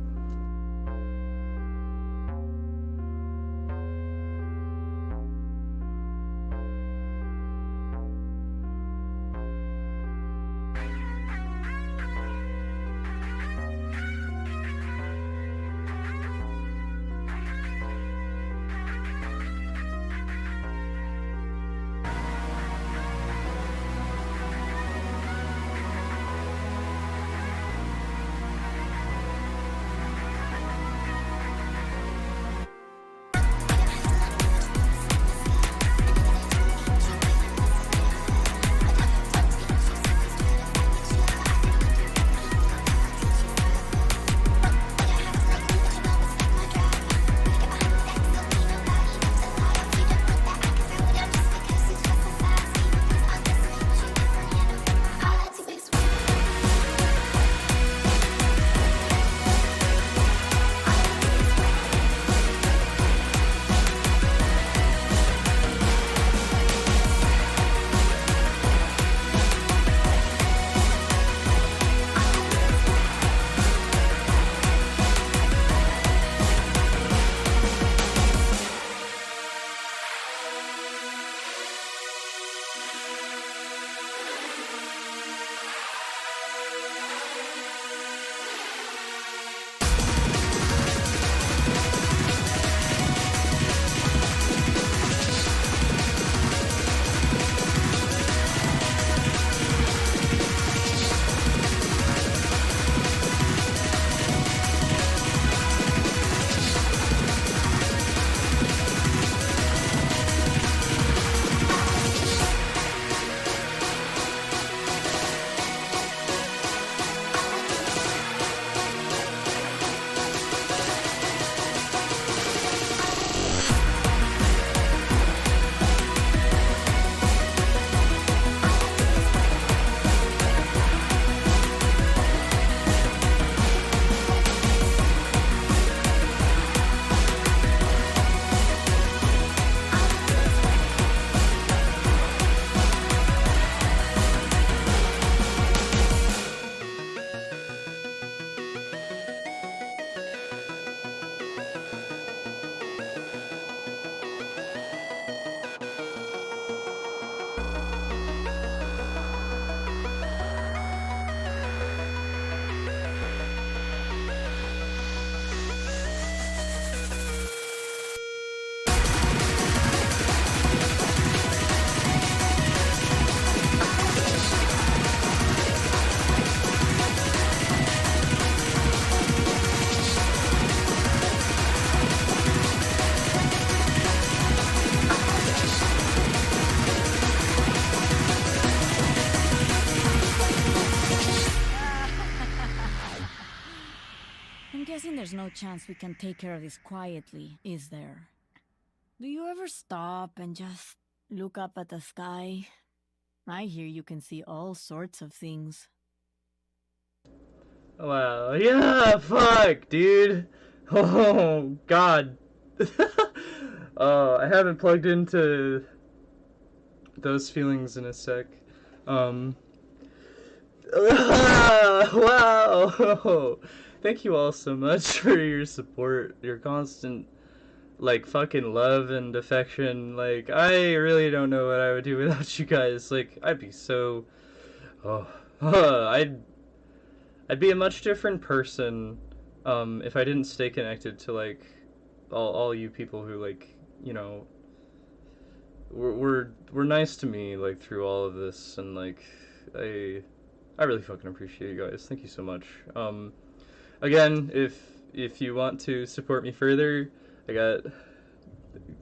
U: There's no chance we can take care of this quietly, is there? Do you ever stop and just look up at the sky? I hear you can see all sorts of things.
A: Wow, yeah, fuck, dude. Oh, God. I haven't plugged into those feelings in a sec. Wow. Thank you all so much for your support, your constant, like, fucking love and affection. Like, I really don't know what I would do without you guys. Like, I'd be so... I'd be a much different person, if I didn't stay connected to, like, all you people who, like, you know, were nice to me, like, through all of this, and, like, I really fucking appreciate you guys. Thank you so much. Again, if you want to support me further, I got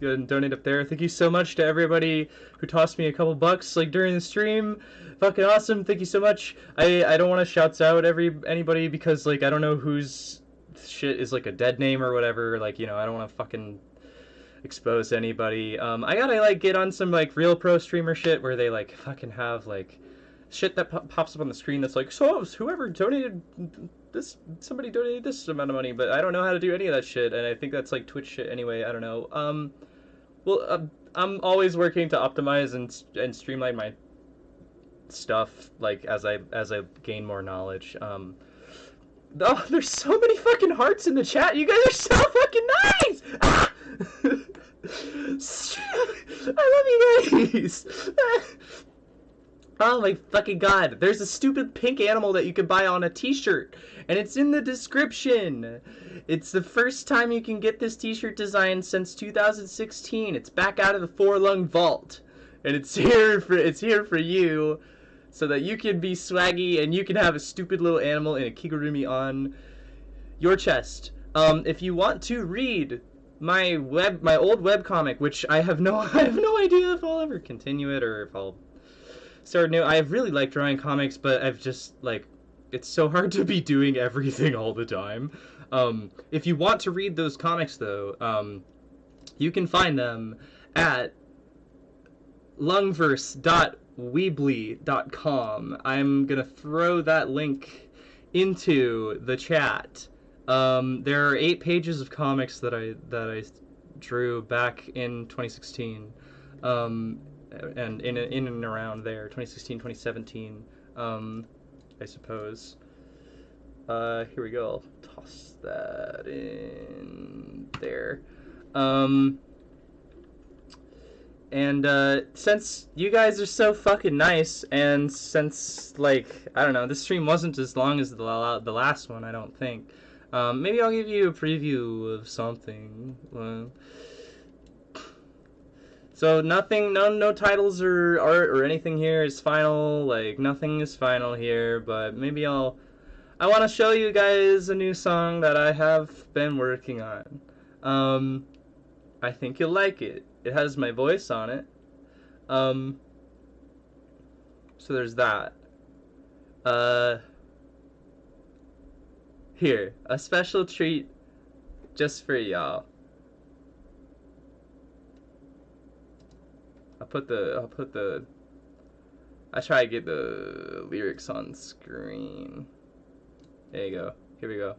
A: go and donate up there. Thank you so much to everybody who tossed me a couple bucks like during the stream. Fucking awesome. Thank you so much. I don't want to shout out anybody because like I don't know whose shit is like a dead name or whatever. Like, you know, I don't want to fucking expose anybody. I gotta like get on some like real pro streamer shit where they like fucking have like shit that pops up on the screen that's like, so whoever donated this, somebody donated this amount of money, but I don't know how to do any of that shit, and I think that's like Twitch shit anyway. I don't know. Well, I'm always working to optimize and streamline my stuff like as I gain more knowledge. Oh, there's so many fucking hearts in the chat. You guys are so fucking nice. Ah! I love you guys. Oh my fucking god. There's a stupid pink animal that you can buy on a t-shirt, and it's in the description. It's the first time you can get this t-shirt design since 2016. It's back out of the Four Lung Vault, and it's here for you, so that you can be swaggy and you can have a stupid little animal and a kigurumi on your chest. If you want to read my old webcomic, which I have no idea if I'll ever continue it or if I'll start new. I really like drawing comics, but I've just like, it's so hard to be doing everything all the time. If you want to read those comics though, you can find them at lungverse.weebly.com. I'm gonna throw that link into the chat. There are 8 pages of comics that I drew back in 2016, and in and around there, 2016, 2017, I suppose. Here we go. I'll toss that in there. And since you guys are so fucking nice, and since, like, I don't know, this stream wasn't as long as the last one, I don't think. Maybe I'll give you a preview of something. So nothing, no titles or art or anything here is final. Like, nothing is final here, but maybe I want to show you guys a new song that I have been working on. I think you'll like it. It has my voice on it. So there's that. Here, a special treat just for y'all. I try to get the lyrics on screen. There you go. Here we go.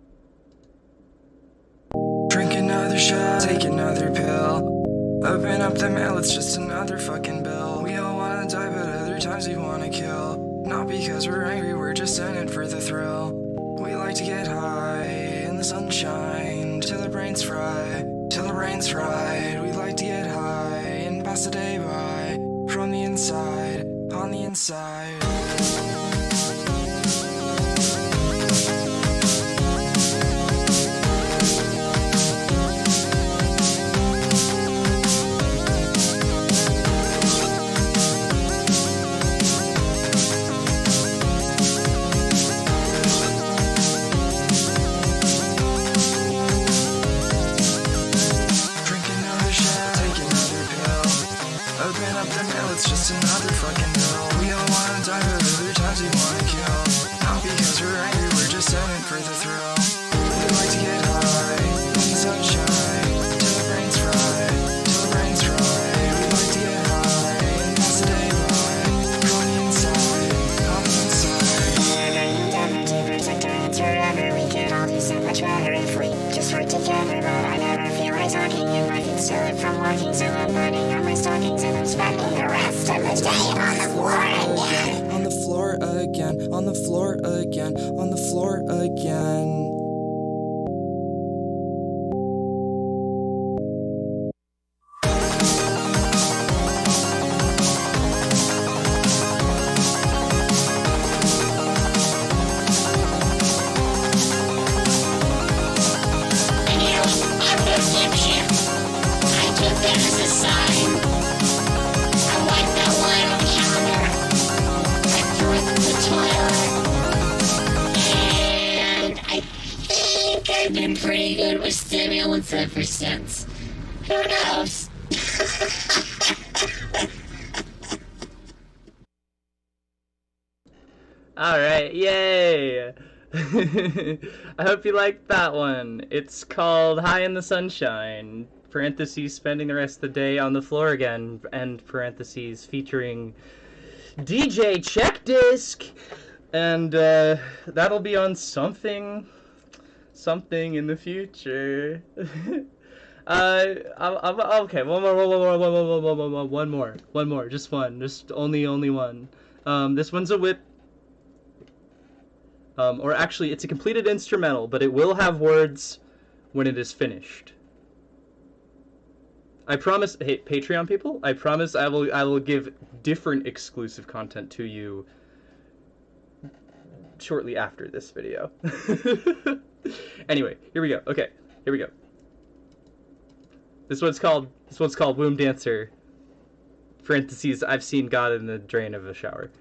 D: Drink another shot, take another pill. Open up the mail, it's just another fucking bill. We all wanna die, but other times we wanna kill. Not because we're angry, we're just in it for the thrill. We like to get high in the sunshine till the brain's fried, till the brain's fried. We like to get high and pass the day by from the inside, on the inside. It's just another fucking bill. We all wanna die, but other times we wanna kill. Not because we're angry, we're just in it for the thrill. We like to get high in the sunshine till the brain's fried, till the brain's fried. We like to get high and pass the day by from the inside, on the inside.
P: Forever, we could all do so much better if we just work together. But I never feel like talking, and my feet still it from walking. So I'm putting on my stockings and I'm spending the rest of the day on the floor again.
D: On the floor again, on the floor again, on the floor again.
P: I pretty good with stimulants ever since. Who knows?
A: Alright, yay! I hope you liked that one. It's called High in the Sunshine, parentheses, spending the rest of the day on the floor again, end parentheses, featuring DJ Check Disc! And, that'll be on something in the future. Okay, one more, just one, just only one. This one's a whip. Or actually, it's a completed instrumental, but it will have words when it is finished. I promise, hey, Patreon people, I promise I will give different exclusive content to you shortly after this video. Anyway, here we go. Okay, here we go. This one's called Womb Dancer. Parentheses, I've seen God in the drain of a shower.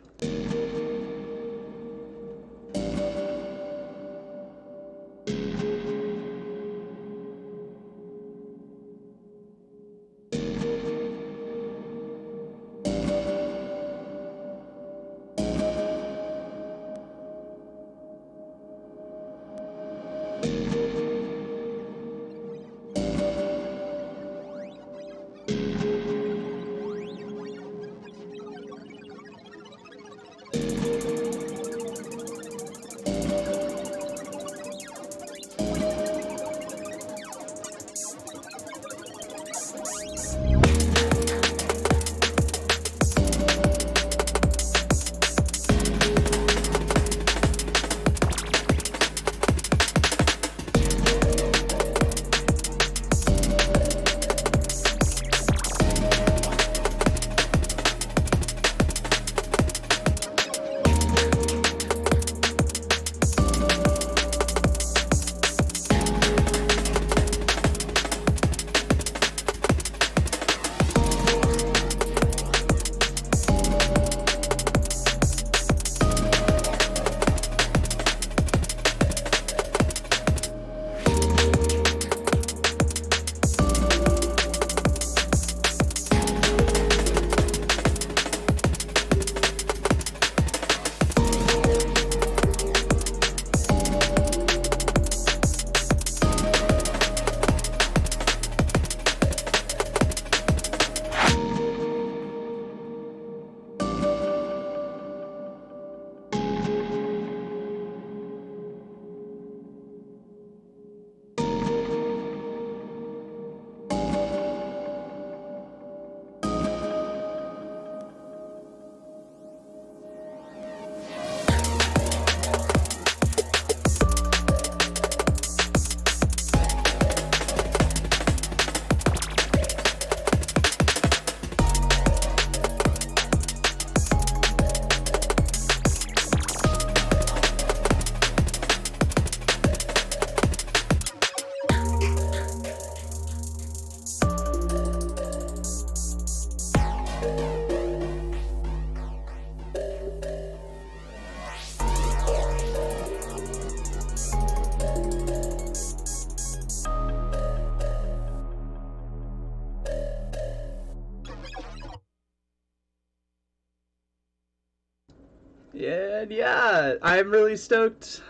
A: Yeah, I'm really stoked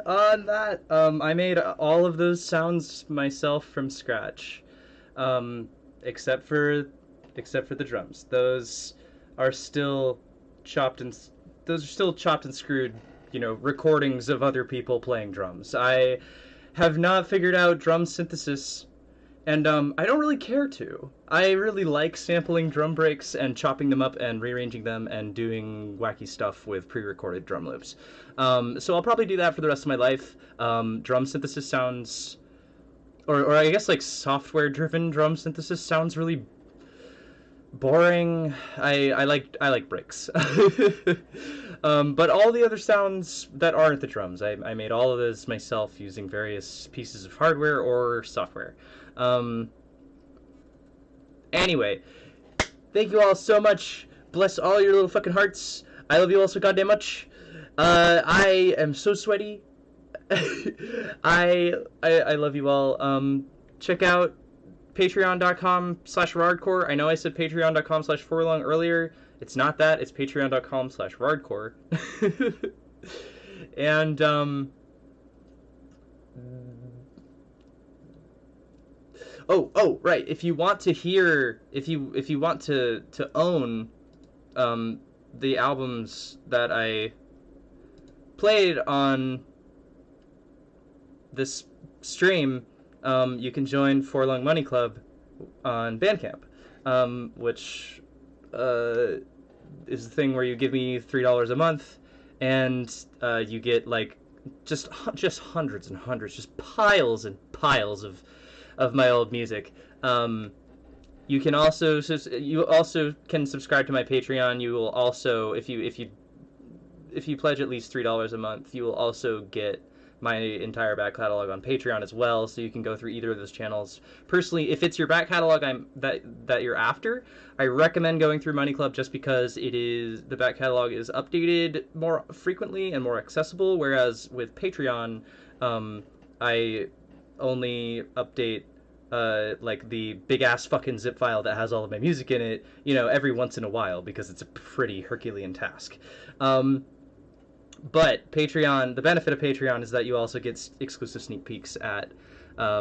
A: on that. I made all of those sounds myself from scratch, except for the drums. Those are still chopped and screwed, you know, recordings of other people playing drums. I have not figured out drum synthesis, and I don't really care to. I really like sampling drum breaks and chopping them up and rearranging them and doing wacky stuff with pre-recorded drum loops. So I'll probably do that for the rest of my life. Drum synthesis sounds, or I guess like software-driven drum synthesis sounds really boring. I like breaks. But all the other sounds that aren't the drums, I made all of those myself using various pieces of hardware or software. Anyway, thank you all so much. Bless all your little fucking hearts. I love you all so goddamn much. I am so sweaty. I love you all. Check out patreon.com/RAWRDCORE. I know I said patreon.com/forlong earlier. It's not that. It's patreon.com/RAWRDCORE. And oh right. If you want to hear, if you want to own the albums that I played on this stream, you can join Forlong Money Club on Bandcamp, which is the thing where you give me $3 a month, and you get like just hundreds and hundreds, just piles and piles of my old music. You can also can subscribe to my Patreon. You will also, if you pledge at least $3 a month, you will also get my entire back catalog on Patreon as well, so you can go through either of those channels. Personally, if it's your back catalog that you're after, I recommend going through Money Club, just because the back catalog is updated more frequently and more accessible, whereas with Patreon, I only update like the big ass fucking zip file that has all of my music in it, every once in a while, because it's a pretty Herculean task. But Patreon, the benefit of Patreon is that you also get exclusive sneak peeks at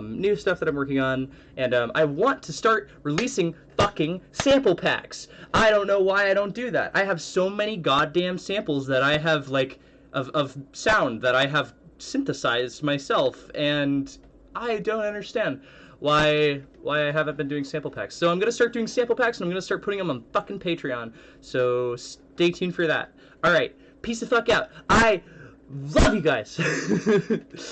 A: new stuff that I'm working on, and I want to start releasing fucking sample packs. I don't know why I don't do that. I have so many goddamn samples that I have, like, of sound that I have synthesized myself, and I don't understand why I haven't been doing sample packs. So I'm going to start doing sample packs, and I'm going to start putting them on fucking Patreon. So stay tuned for that. Alright, peace the fuck out. I love you guys.